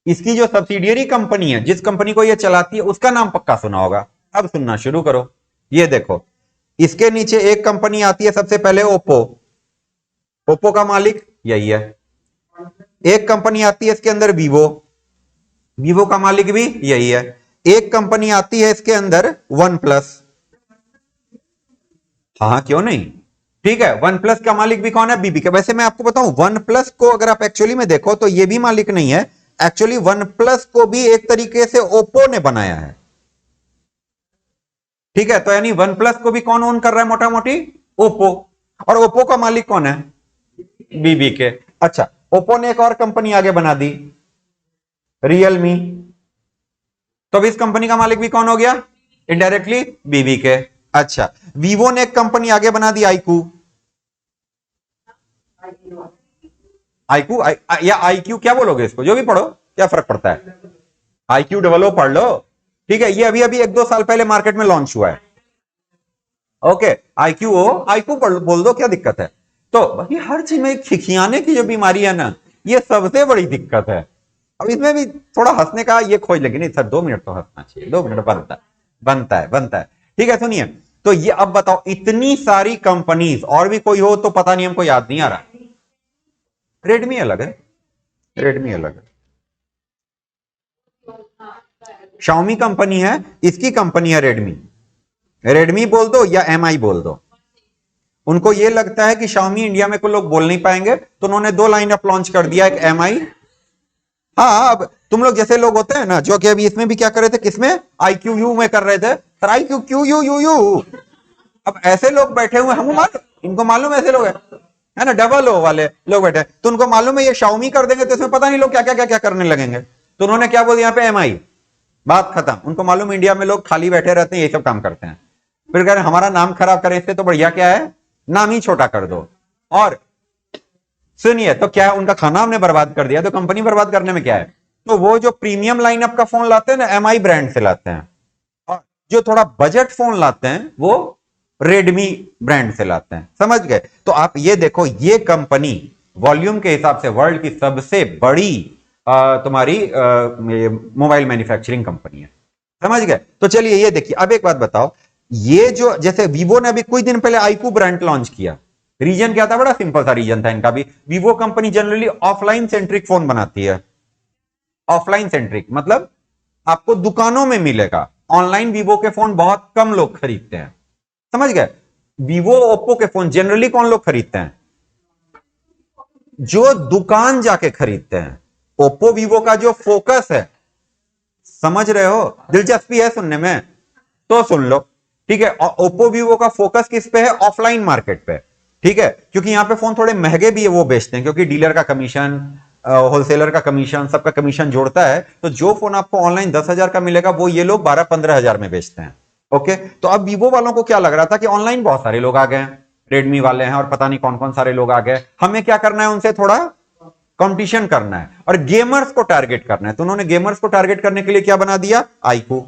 इसकी जो सब्सिडियरी कंपनी है, जिस कंपनी को ये चलाती है, उसका नाम पक्का सुना होगा। अब सुनना शुरू करो। ये देखो, इसके नीचे एक कंपनी आती है सबसे पहले, ओप्पो। ओप्पो का मालिक यही है। एक कंपनी आती है इसके अंदर, वीवो। वीवो का मालिक भी यही है। एक कंपनी आती है इसके अंदर, वन प्लस। हाँ क्यों नहीं, ठीक है। वन प्लस का मालिक भी कौन है? बीबीके। वैसे मैं आपको बताऊं, वन प्लस को अगर आप एक्चुअली में देखो तो ये भी मालिक नहीं है। एक्चुअली वन प्लस को भी एक तरीके से ओप्पो ने बनाया है, ठीक है। तो यानी वन प्लस को भी कौन ओन कर रहा है मोटा मोटी? ओप्पो। और ओप्पो का मालिक कौन है? बीबीके। अच्छा, ओप्पो ने एक और कंपनी आगे बना दी, रियलमी। तो अब इस कंपनी का मालिक भी कौन हो गया? Indirectly BBK. अच्छा, वीवो ने एक कंपनी आगे बना दी, आईक्यू। आईक्यू या आईक्यू, क्या बोलोगे इसको, जो भी पढ़ो, क्या फर्क पड़ता है? आईक्यू डबल ओ पढ़ लो, ठीक है। ये अभी अभी 1-2 साल पहले मार्केट में लॉन्च हुआ है। ओके, आईक्यू बोल दो, क्या दिक्कत है? तो भाई हर चीज में खिखियाने की जो बीमारी है ना, ये सबसे बड़ी दिक्कत है। अब इसमें भी थोड़ा हंसने का ये खोज लगी, नहीं सर 2 मिनट तो हंसना चाहिए, 2 मिनट बनता है। ठीक है, सुनिए। तो ये अब बताओ, इतनी सारी कंपनीज, और भी कोई हो तो पता नहीं, हमको याद नहीं आ रहा। रेडमी अलग है, रेडमी अलग है। शाओमी कंपनी है, इसकी कंपनी है रेडमी। रेडमी बोल दो या एमआई बोल दो। उनको ये लगता है कि शाओमी इंडिया में कोई लोग बोल नहीं पाएंगे, तो उन्होंने 2 लाइनअप लॉन्च कर दिया, एक एमआई। हाँ, अब तुम लोग जैसे लोग होते हैं ना, जो कि अभी इसमें भी क्या कर रहे थे, किसमें? आईक्यू यू में कर रहे थे, sir IQ Q U you you. अब ऐसे लोग बैठे हुए, हमको मालूम, इनको मालूम ऐसे लोग है ना, डबल ओ वाले लोग बैठे, तो उनको मालूम है ये शाओमी कर देंगे तो इसमें पता नहीं लोग क्या क्या क्या क्या करने लगेंगे। तो उन्होंने क्या बोल दिया यहाँ पे, एमआई, बात खत्म। उनको मालूम इंडिया में लोग खाली बैठे रहते हैं, ये सब काम करते हैं। फिर कह रहे हमारा नाम खराब करें, इससे तो बढ़िया क्या है, नाम ही छोटा कर दो। और सुनिए, तो क्या है, उनका खाना हमने बर्बाद कर दिया, तो कंपनी बर्बाद करने में क्या है। तो वो जो प्रीमियम लाइनअप का फोन लाते हैं ना, एमआई ब्रांड से लाते हैं, और जो थोड़ा बजट फोन लाते हैं वो रेडमी ब्रांड से लाते हैं, समझ गए। तो आप ये देखो, ये कंपनी वॉल्यूम के हिसाब से वर्ल्ड की सबसे बड़ी तुम्हारी मोबाइल मैन्युफैक्चरिंग कंपनी है, समझ गए। तो चलिए ये देखिए, अब एक बात बताओ, ये जो जैसे वीवो ने अभी कुछ दिन पहले आईक्यू ब्रांड लॉन्च किया, रीजन क्या था, बड़ा सिंपल सा रीजन था इनका भी। Vivo company generally offline centric phone बनाती है। ऑफलाइन सेंट्रिक मतलब आपको दुकानों में मिलेगा, ऑनलाइन वीवो के फोन बहुत कम लोग खरीदते हैं, समझ गए। वीवो ओप्पो के फोन जनरली कौन लोग खरीदते हैं, जो दुकान जाके खरीदते हैं। ओप्पो वीवो का जो फोकस है, समझ रहे हो, दिलचस्पी है सुनने में तो सुन लो, ठीक है। ओप्पो वीवो का फोकस किस पे है, ऑफलाइन मार्केट पे, ठीक है, क्योंकि यहां पे फोन थोड़े महंगे भी है वो बेचते हैं, क्योंकि डीलर का कमीशन, होलसेलर का कमीशन, सबका कमीशन जोड़ता है। तो जो फोन आपको ऑनलाइन 10,000 का मिलेगा वो ये लोग 12-15 हजार में बेचते हैं। ओके, तो अब वीवो वालों को क्या लग रहा था कि ऑनलाइन बहुत सारे लोग आ गए हैं, रेडमी वाले हैं और पता नहीं कौन कौन सारे लोग आ गए, हमें क्या करना है, उनसे थोड़ा कंपटीशन करना है और गेमर्स को टारगेट करना है। तो उन्होंने गेमर्स को टारगेट करने के लिए क्या बना दिया, आईक्यू,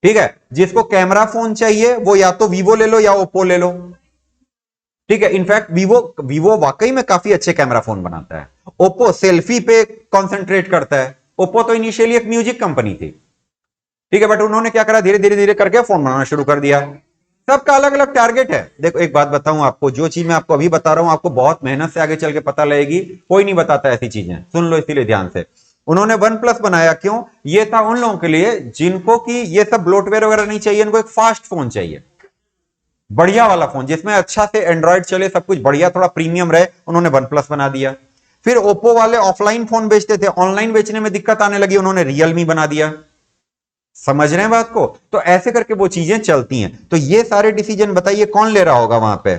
ठीक है। जिसको कैमरा फोन चाहिए वो या तो वीवो ले लो या ओप्पो ले लो, ठीक है। इनफैक्ट वीवो वाकई में काफी अच्छे कैमरा फोन बनाता है। ओप्पो सेल्फी पे कंसंट्रेट करता है। ओप्पो तो इनिशियली एक म्यूजिक कंपनी थी, ठीक है, बट उन्होंने क्या करा, धीरे धीरे धीरे करके फोन बनाना शुरू कर दिया। सबका अलग अलग टारगेट है। देखो एक बात बताऊं आपको, जो चीज मैं आपको अभी बता रहा हूं आपको बहुत मेहनत से आगे चल के पता लगेगी, कोई नहीं बताता ऐसी चीजें, सुन लो इसीलिए ध्यान से। उन्होंने OnePlus बनाया क्यों, ये था उन लोगों के लिए जिनको कि ये सब ब्लोटवेयर वगैरह नहीं चाहिए, इनको एक फास्ट फोन चाहिए, बढ़िया वाला फोन जिसमें अच्छा से एंड्रॉइड चले, सब कुछ बढ़िया, थोड़ा प्रीमियम रहे, उन्होंने OnePlus बना दिया। फिर ओप्पो वाले ऑफलाइन फोन बेचते थे, ऑनलाइन बेचने में दिक्कत आने लगी, उन्होंने रियलमी बना दिया। समझ रहे हैं बात को, तो ऐसे करके वो चीजें चलती हैं। तो ये सारे डिसीजन बताइए कौन ले रहा होगा, वहां पे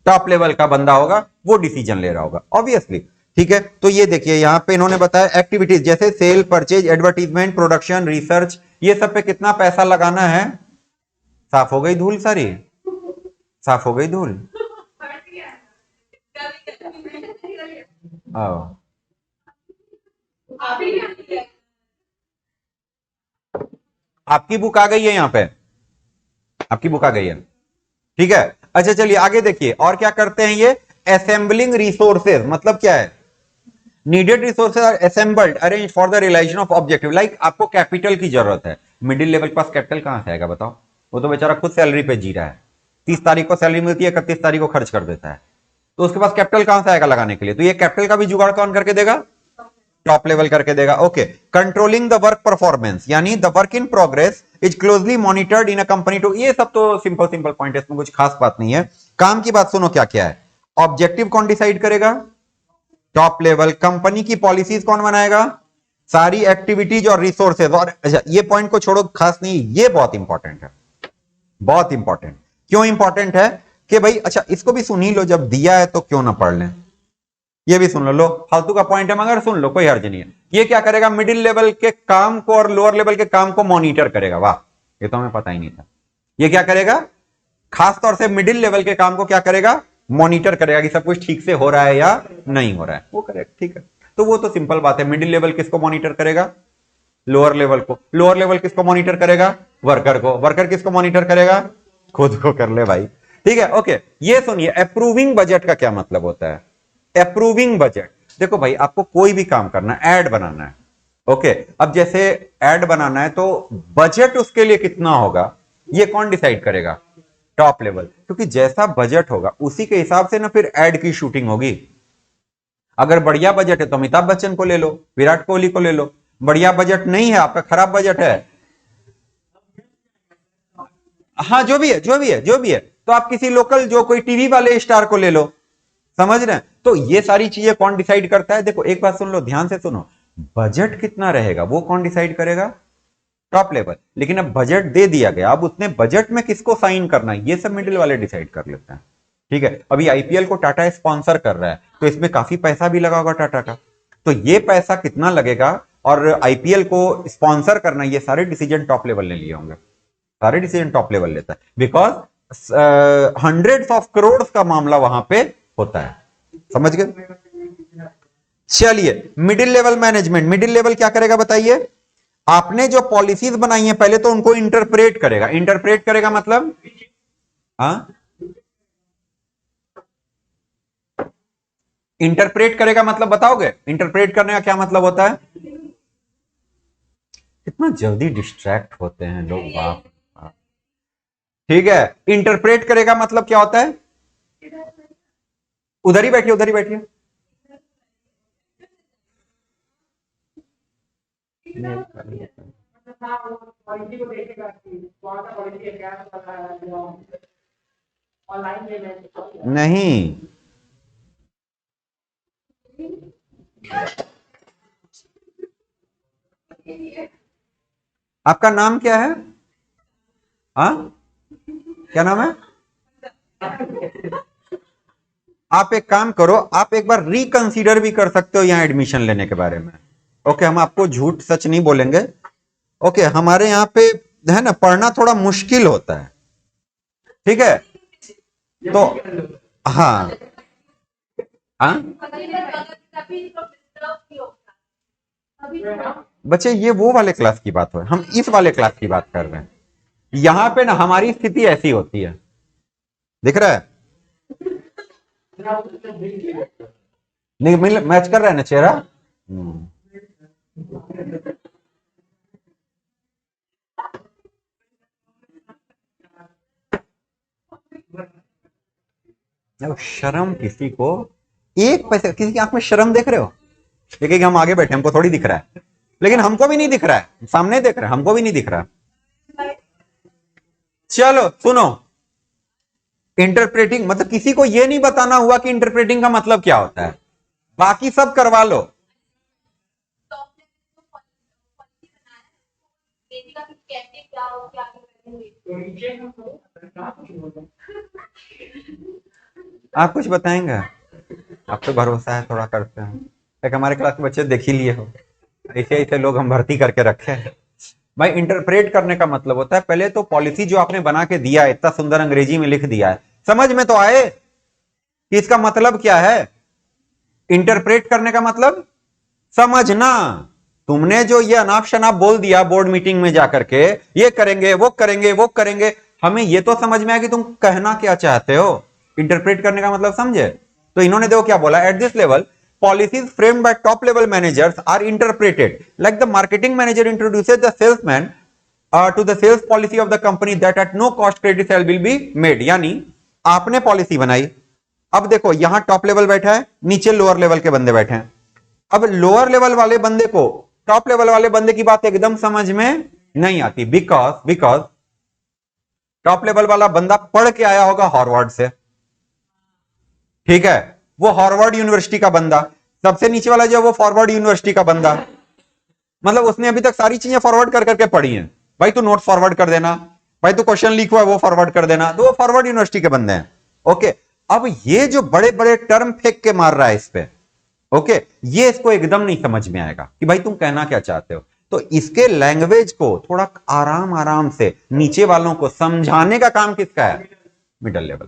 टॉप लेवल का बंदा होगा, वो डिसीजन ले रहा होगा ऑब्वियसली, ठीक है। तो ये देखिए यहां पे इन्होंने बताया एक्टिविटीज जैसे sale, purchase, advertisement, production, research, ये सब पे कितना पैसा लगाना है। साफ हो गई धूल सारी, साफ हो गई धूल। आओ आपकी बुक आ गई है, यहां पे आपकी बुक आ गई है, ठीक है। अच्छा चलिए आगे देखिए, और क्या करते हैं ये, असेंबलिंग रिसोर्सेज, मतलब क्या है, needed resources are assembled arrange for the realization of objective. Like आपको कैपिटल की जरूरत है, मिडिल लेवल के पास कैपिटल कहां से आएगा बताओ, वो तो बेचारा खुद सैलरी पे जी रहा है, 30 तारीख को सैलरी मिलती है, 31 तारीख को खर्च कर देता है, तो उसके पास कैपिटल कहां से आएगा लगाने के लिए। तो ये कैपिटल का भी जुगाड़ कौन करके देगा, टॉप लेवल करके देगा। Okay, controlling the work performance, यानी the work in progress is closely monitored in a company to, ये सब तो सिंपल सिंपल पॉइंट है, इसमें कुछ खास बात नहीं है। काम की बात सुनो क्या क्या है, ऑब्जेक्टिव कौन डिसाइड करेगा, टॉप लेवल। कंपनी की पॉलिसीज कौन बनाएगा, सारी एक्टिविटीज और रिसोर्सेज। और अच्छा ये पॉइंट को छोड़ो, खास नहीं, ये बहुत इंपॉर्टेंट है, बहुत इंपॉर्टेंट। क्यों इंपॉर्टेंट है कि भाई, अच्छा इसको भी सुन ही लो, जब दिया है तो क्यों ना पढ़ लें, ये भी सुन लो, फालतू का पॉइंट है मगर सुन लो, कोई हर्ज नहीं है। ये क्या करेगा, मिडिल लेवल के काम को और लोअर लेवल के काम को मॉनिटर करेगा। वाह, ये तो हमें पता ही नहीं था। ये क्या करेगा, खास तौर से मिडिल लेवल के काम को क्या करेगा, मॉनिटर करेगा कि सब कुछ ठीक से हो रहा है या नहीं हो रहा है, वो करेगा, ठीक है। तो वो तो सिंपल बात है, मिडिल लेवल किसको मॉनिटर करेगा, लोअर लेवल को। लोअर लेवल किसको मॉनिटर करेगा, वर्कर को। वर्कर किसको मॉनिटर करेगा, खुद को कर ले भाई, ठीक है। ओके, ये सुनिए, अप्रूविंग बजट का क्या मतलब होता है, अप्रूविंग बजट। देखो भाई, आपको कोई भी काम करना है, ऐड बनाना है, ओके। अब जैसे ऐड बनाना है तो बजट उसके लिए कितना होगा, ये कौन डिसाइड करेगा, टॉप लेवल। क्योंकि जैसा बजट होगा उसी के हिसाब से ना फिर ऐड की शूटिंग होगी। अगर बढ़िया बजट है तो अमिताभ बच्चन को ले लो, विराट कोहली को ले लो। बढ़िया बजट नहीं है आपका, खराब बजट है, हाँ जो भी है, जो भी है, जो भी है, तो आप किसी लोकल जो कोई टीवी वाले स्टार को ले लो, समझ रहे हैं। तो ये सारी चीजें कौन डिसाइड करता है, देखो एक बात सुन लो, ध्यान से सुनो, बजट कितना रहेगा वो कौन डिसाइड करेगा, टॉप लेवल। लेकिन अब बजट दे दिया गया, अब उसने बजट में किसको साइन करना है, ये सब मिडिल वाले डिसाइड कर लेते हैं, ठीक है। अभी आईपीएल को टाटा स्पॉन्सर कर रहा है, तो इसमें काफी पैसा भी लगा होगा टाटा का, तो ये पैसा कितना लगेगा और आईपीएल को स्पॉन्सर करना, ये सारे डिसीजन टॉप लेवल ने लिए होंगे, सारे डिसीजन टॉप लेवल लेता है, बिकॉज हंड्रेड्स ऑफ करोड़ का मामला वहां पे होता है, समझ गए? चलिए, middle level management. Middle level क्या करेगा बताइए? आपने जो पॉलिसीज बनाई हैं पहले तो उनको इंटरप्रेट करेगा। इंटरप्रेट करेगा मतलब, हाँ, इंटरप्रेट करेगा मतलब बताओगे? इंटरप्रेट करने का क्या मतलब होता है? कितना जल्दी डिस्ट्रैक्ट होते हैं लोग, बाप। ठीक है, इंटरप्रेट करेगा मतलब क्या होता है? उधर ही बैठिए, उधर ही बैठिए। नहीं, आपका नाम क्या है? हाँ, क्या नाम है? आप एक काम करो, आप एक बार रिकंसीडर भी कर सकते हो यहां एडमिशन लेने के बारे में। ओके, हम आपको झूठ सच नहीं बोलेंगे। ओके, हमारे यहां पे है ना, पढ़ना थोड़ा मुश्किल होता है, ठीक है? तो हाँ, हाँ बच्चे, ये वो वाले क्लास की बात हो, हम इस वाले क्लास की बात कर रहे हैं। यहां पे ना हमारी स्थिति ऐसी होती है, दिख रहा है? नहीं, मैच कर रहा है ना चेहरा? शर्म किसी को, एक पैसे किसी की आंख में शर्म देख रहे हो? देखिए हम आगे बैठे, हमको थोड़ी दिख रहा है, लेकिन हमको भी नहीं दिख रहा है, सामने देख रहे हैं, हमको भी नहीं दिख रहा। चलो सुनो, इंटरप्रेटिंग मतलब किसी को यह नहीं बताना हुआ कि इंटरप्रेटिंग का मतलब क्या होता है, बाकी सब करवा लो। आप कुछ बताएंगे? आप तो भरोसा है थोड़ा करते हैं, एक हमारे क्लास के बच्चे देख ही लिए हो, ऐसे ऐसे लोग हम भर्ती करके रखे हैं। भाई, इंटरप्रेट करने का मतलब होता है पहले तो पॉलिसी जो आपने बना के दिया है, इतना सुंदर अंग्रेजी में लिख दिया है, समझ में तो आए कि इसका मतलब क्या है? इंटरप्रेट करने का मतलब समझना। तुमने जो ये अनाप शनाप बोल दिया बोर्ड मीटिंग में जाकर के, ये करेंगे वो करेंगे वो करेंगे, हमें ये तो समझ में आया कि तुम कहना क्या चाहते हो। इंटरप्रेट करने का मतलब समझे? तो इन्होंने देखो क्या बोला, at this level policies framed by top level managers are interpreted like the marketing manager introduces the salesman to the sales policy of the company that at no cost credit sale will be made। यानी आपने policy बनाई, अब देखो यहां top level बैठा है, नीचे lower level के बंदे बैठे हैं। अब लोअर लेवल वाले बंदे को टॉप लेवल वाले बंदे की बात एकदम समझ में नहीं आती, बिकॉज टॉप लेवल वाला बंदा पढ़ के आया होगा हार्वर्ड से, ठीक है? वो हार्वर्ड यूनिवर्सिटी का बंदा, सबसे नीचे वाला जो वो फॉरवर्ड यूनिवर्सिटी का बंदा, मतलब उसने अभी तक सारी चीजें फॉरवर्ड कर करके पढ़ी हैं। भाई तू नोट फॉरवर्ड कर देना, भाई तू क्वेश्चन लीक हुआ है वो फॉरवर्ड कर देना, तो वो फॉरवर्ड यूनिवर्सिटी के बंदे हैं। ओके, अब ये जो बड़े बड़े टर्म फेंक के मार रहा है इस पे, ओके, ये इसको एकदम नहीं समझ में आएगा कि भाई तुम कहना क्या चाहते हो। तो इसके लैंग्वेज को थोड़ा आराम आराम से नीचे वालों को समझाने का काम किसका है? Middle level.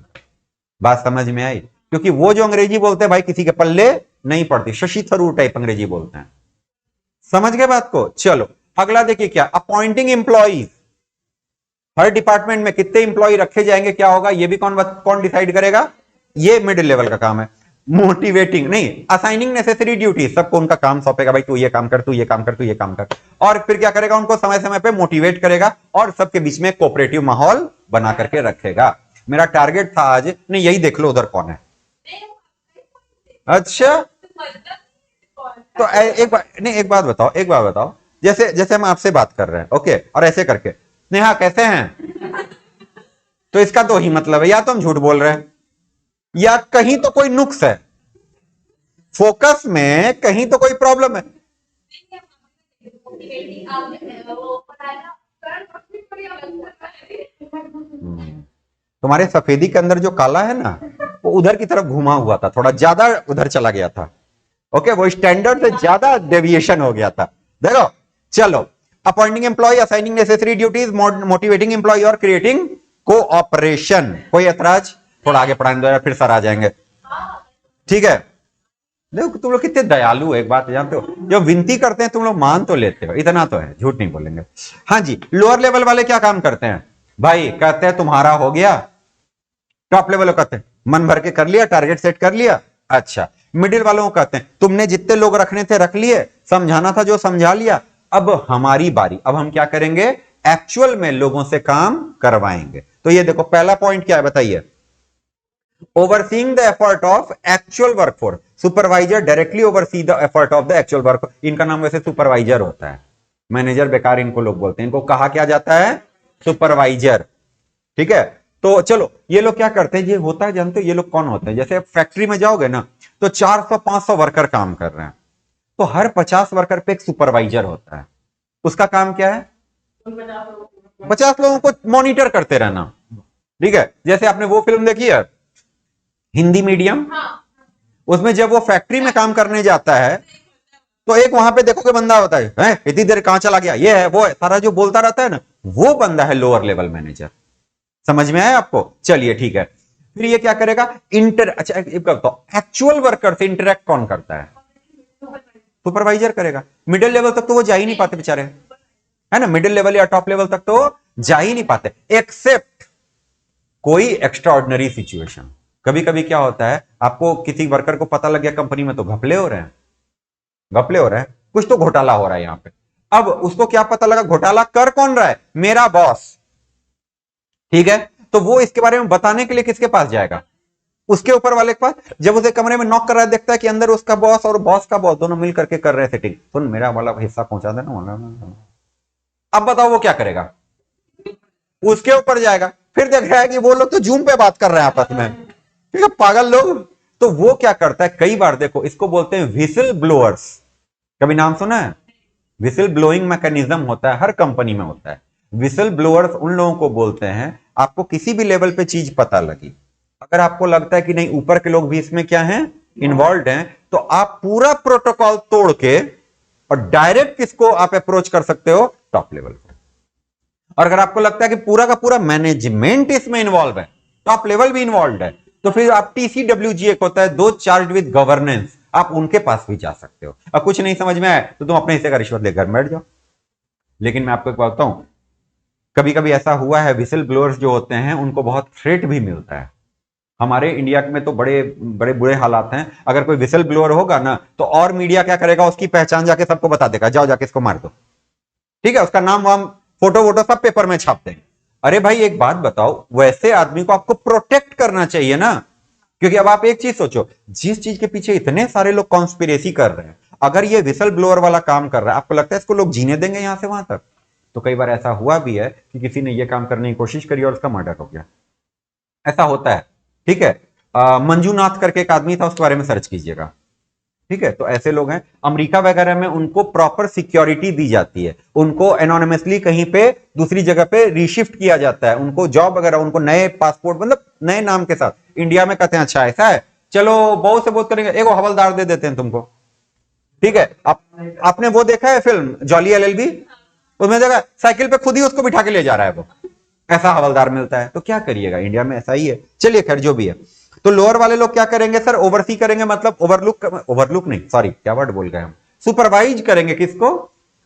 बात समझ में आई? क्योंकि वो जो अंग्रेजी बोलते हैं भाई किसी के पल्ले नहीं पड़ती, शशि थरूर टाइप अंग्रेजी बोलते हैं। समझ गए बात को? चलो अगला देखिए, क्या अपॉइंटिंग एम्प्लॉइज। हर डिपार्टमेंट में कितने इंप्लॉय रखे जाएंगे, क्या होगा, ये भी कौन डिसाइड करेगा? ये मिडिल लेवल का काम है। मोटिवेटिंग नहीं, असाइनिंग नेसेसरी ड्यूटी, सबको उनका काम सौंपेगा, भाई तू ये काम कर, तू ये काम कर, तू ये काम कर, और फिर क्या करेगा, उनको समय समय पे मोटिवेट करेगा और सबके बीच में कोऑपरेटिव माहौल बना करके रखेगा। मेरा टारगेट था आज, नहीं यही देख लो उधर कौन है। अच्छा, तो एक बात बताओ, जैसे हम आपसे बात कर रहे हैं, ओके, और ऐसे करके नेहा कैसे हैं, तो इसका दो ही मतलब है, या तो हम झूठ बोल रहे हैं या कहीं तो कोई नुक्स है, फोकस में कहीं तो कोई प्रॉब्लम है। तुम्हारे सफेदी के अंदर जो काला है ना, वो उधर की तरफ घुमा हुआ था, थोड़ा ज्यादा उधर चला गया था। ओके, वो स्टैंडर्ड से ज्यादा डेविएशन हो गया था। देखो, चलो, appointing employ, assigning necessary duties, motivating employ और क्रिएटिंग कोऑपरेशन। कोई ऐतराज? थोड़ा आगे पढ़ाने दो, फिर सर आ जाएंगे। ठीक है, देखो तुम लोग कितने दयालु हो, एक बात जानते हो, जो विनती करते हैं तुम लोग मान तो लेते हो, इतना तो है, झूठ नहीं बोलेंगे। हाँ जी, लोअर लेवल वाले क्या काम करते हैं भाई, कहते हैं तुम्हारा हो गया। टॉप लेवल कहते हैं मन भर के कर लिया, टारगेट सेट कर लिया। अच्छा, मिडिल वालों को कहते हैं तुमने जितने लोग रखने थे रख लिए, समझाना था जो समझा लिया, अब हमारी बारी, अब हम क्या करेंगे, एक्चुअल में लोगों से काम करवाएंगे। तो ये देखो पहला पॉइंट क्या है बताइए, overseeing the effort of actual workforce, supervisor directly oversee the effort of the actual work. इनका नाम वैसे सुपरवाइजर होता है, मैनेजर बेकार इनको लोग बोलते हैं, इनको कहा क्या जाता है, सुपरवाइजर। ठीक है, तो चलो ये लोग क्या करते हैं, ये होता है जानते हो ये लोग कौन होते हैं, जैसे फैक्ट्री में जाओगे ना तो 400-500 वर्कर काम कर रहे हैं, तो हर 50 वर्कर पे एक सुपरवाइजर होता है, उसका काम क्या है, 50 लोगों को मॉनिटर करते रहना। ठीक है, जैसे आपने वो फिल्म देखी है हिंदी मीडियम, उसमें जब वो फैक्ट्री में काम करने जाता है तो एक वहां पे देखोगे बंदा होता है, इतनी देर कहां चला गया, ये है वो है, सारा जो बोलता रहता है ना, वो बंदा है लोअर लेवल मैनेजर। समझ में आया आपको, चलिए ठीक है। फिर ये क्या करेगा, अच्छा एक्चुअल वर्कर से इंटरेक्ट कौन करता है, सुपरवाइजर करेगा। मिडिल लेवल तक तो वो जा ही नहीं पाते बेचारे, है ना, मिडिल लेवल या टॉप लेवल तक तो जा ही नहीं पाते, एक्सेप्ट कोई एक्स्ट्रा ऑर्डिनरी सिचुएशन। कभी कभी क्या होता है, आपको किसी वर्कर को पता लग गया कंपनी में तो घपले हो रहे हैं, घपले हो रहे हैं, कुछ तो घोटाला हो रहा है यहां पे। अब उसको क्या पता लगा, घोटाला कर कौन रहा है, मेरा बॉस। ठीक है, तो वो इसके बारे में बताने के लिए किसके पास जाएगा, उसके ऊपर वाले के पास। जब उसे कमरे में नॉक कर रहा है, देखता है कि अंदर उसका बॉस और बॉस का बॉस दोनों मिल करके कर रहे हैं सेटिंग, सुन मेरा वाला हिस्सा पहुंचा देना। अब बताओ वो क्या करेगा, उसके ऊपर जाएगा, फिर देख रहा है कि वो लोग तो जूम पे बात कर रहे हैं आपस में, ठीक है, पागल लोग। तो वो क्या करता है, कई बार देखो इसको बोलते हैं व्हिसिल ब्लोअर्स, कभी नाम सुना है, व्हिसिल ब्लोइंग मैकेनिज्म होता है, हर कंपनी में होता है। व्हिसिल ब्लोअर्स उन लोगों को बोलते हैं, आपको किसी भी लेवल पे चीज पता लगी, अगर आपको लगता है कि नहीं ऊपर के लोग भी इसमें क्या हैं, इन्वॉल्व हैं, तो आप पूरा प्रोटोकॉल तोड़ के और डायरेक्ट किसको आप अप्रोच कर सकते हो, टॉप लेवल को। और अगर आपको लगता है कि पूरा का पूरा मैनेजमेंट इसमें इन्वॉल्व है, टॉप लेवल भी इन्वॉल्व है, तो फिर आप TCWG एक होता है, दो चार्ज विद गवर्नेंस, आप उनके पास भी जा सकते हो। अब कुछ नहीं समझ में आए तो तुम अपने हिस्से का रिश्वत लेकर बैठ जाओ। लेकिन मैं आपको एक बात बताऊं, कभी कभी ऐसा हुआ है, विसल ब्लोअर्स जो होते हैं उनको बहुत थ्रेट भी मिलता है। हमारे इंडिया में तो बड़े बड़े बुरे हालात हैं, अगर कोई विसल ब्लोअर होगा ना तो और मीडिया क्या करेगा, उसकी पहचान जाके सबको बता देगा, जाओ जाके इसको मार दो। ठीक है, उसका नाम वाम फोटो वोटो सब पेपर में छापते हैं। अरे भाई एक बात बताओ, वैसे आदमी को आपको प्रोटेक्ट करना चाहिए ना, क्योंकि अब आप एक चीज सोचो, जिस चीज के पीछे इतने सारे लोग कॉन्स्पिरेसी कर रहे हैं, अगर ये विसल ब्लोअर वाला काम कर रहा है, आपको लगता है इसको लोग जीने देंगे यहां से वहां तक? तो कई बार ऐसा हुआ भी है कि किसी ने ये काम करने की कोशिश करी और उसका मर्डर हो गया, ऐसा होता है। ठीक है, मंजूनाथ करके एक आदमी था, उसके बारे में सर्च कीजिएगा। ठीक है, तो ऐसे लोग हैं, अमेरिका वगैरह में उनको प्रॉपर सिक्योरिटी दी जाती है, उनको एनोनिमसली कहीं पे दूसरी जगह पे रीशिफ्ट किया जाता है, उनको जॉब वगैरह, उनको नए पासपोर्ट मतलब नए नाम के साथ। इंडिया में कहते हैं अच्छा ऐसा है, चलो बहुत से बहुत करेंगे, एक हवलदार दे देते हैं तुमको। ठीक है, आपने वो देखा है फिल्म जॉली LLB, उसमें देखा साइकिल पे खुद ही उसको बिठा के ले जा रहा है वो, ऐसा हवलदार मिलता है। तो क्या करिएगा, इंडिया में ऐसा ही है। चलिए खैर जो भी है, तो लोअर वाले लोग क्या करेंगे सर, ओवरसी करेंगे, मतलब ओवरलुक नहीं, सॉरी क्या वर्ड बोल गए हम, सुपरवाइज करेंगे किसको,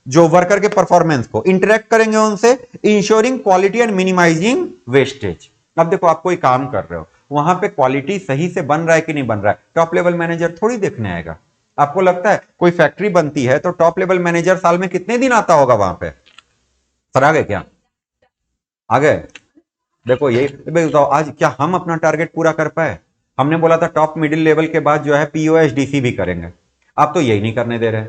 जो वर्कर के परफॉर्मेंस को, इंटरेक्ट करेंगे उनसे, ensuring quality and minimizing wastage. अब देखो आप कोई काम कर रहे हो, वहां पे क्वालिटी सही से बन रहा है कि नहीं बन रहा है, टॉप लेवल मैनेजर थोड़ी देखने आएगा। आपको लगता है कोई फैक्ट्री बनती है तो टॉप लेवल मैनेजर साल में कितने दिन आता होगा वहां पे? सर आ गए क्या, आ गए? देखो यही बताओ, आज क्या हम अपना टारगेट पूरा कर पाए? हमने बोला था टॉप मिडिल लेवल के बाद जो है POSDC भी करेंगे, आप तो यही नहीं करने दे रहे।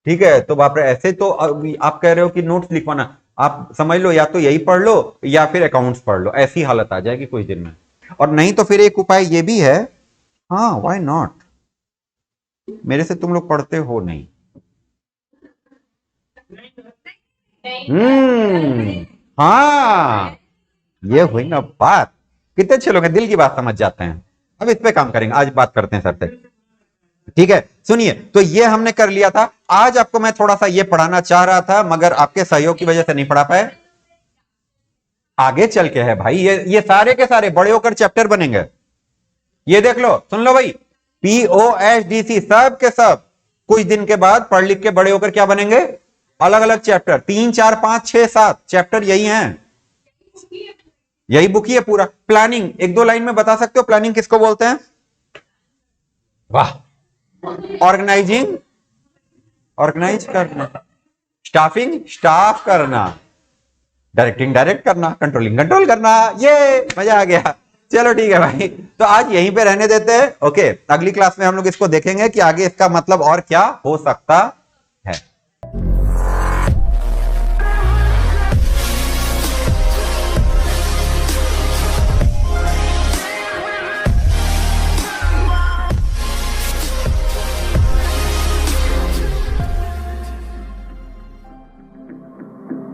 ठीक है, तो बाप रे, ऐसे तो आप कह रहे हो कि नोट्स लिखवाना, आप समझ लो या तो यही पढ़ लो या फिर अकाउंट्स पढ़ लो, ऐसी हालत आ जाएगी कुछ दिन में। और नहीं तो फिर एक उपाय ये भी है, हाँ व्हाई नॉट, मेरे से तुम लोग पढ़ते हो नहीं। हाँ ये हुई ना बात, कितने अच्छे लोग हैं, दिल की बात समझ जाते हैं। अब इस पे काम करेंगे, आज बात करते हैं सर से। ठीक है, सुनिए, तो ये हमने कर लिया था। आज आपको मैं थोड़ा सा ये पढ़ाना चाह रहा था, मगर आपके सहयोग की वजह से नहीं पढ़ा पाए। आगे चल के है भाई, ये सारे के सारे बड़े होकर चैप्टर बनेंगे, ये देख लो, सुन लो भाई, POSDC सब के सब कुछ दिन के बाद पढ़ लिख के बड़े होकर क्या बनेंगे, अलग अलग चैप्टर, 3 4 5 6 7 चैप्टर यही हैं, यही बुक ही है पूरा। प्लानिंग एक दो लाइन में बता सकते हो प्लानिंग किसको बोलते हैं? वाह, ऑर्गेनाइजिंग, ऑर्गेनाइज करना, स्टाफिंग, स्टाफ करना, डायरेक्टिंग, डायरेक्ट करना, कंट्रोलिंग, कंट्रोल करना। ये मजा आ गया। चलो ठीक है भाई, तो आज यहीं पे रहने देते हैं। ओके, अगली क्लास में हम लोग इसको देखेंगे कि आगे इसका मतलब और क्या हो सकता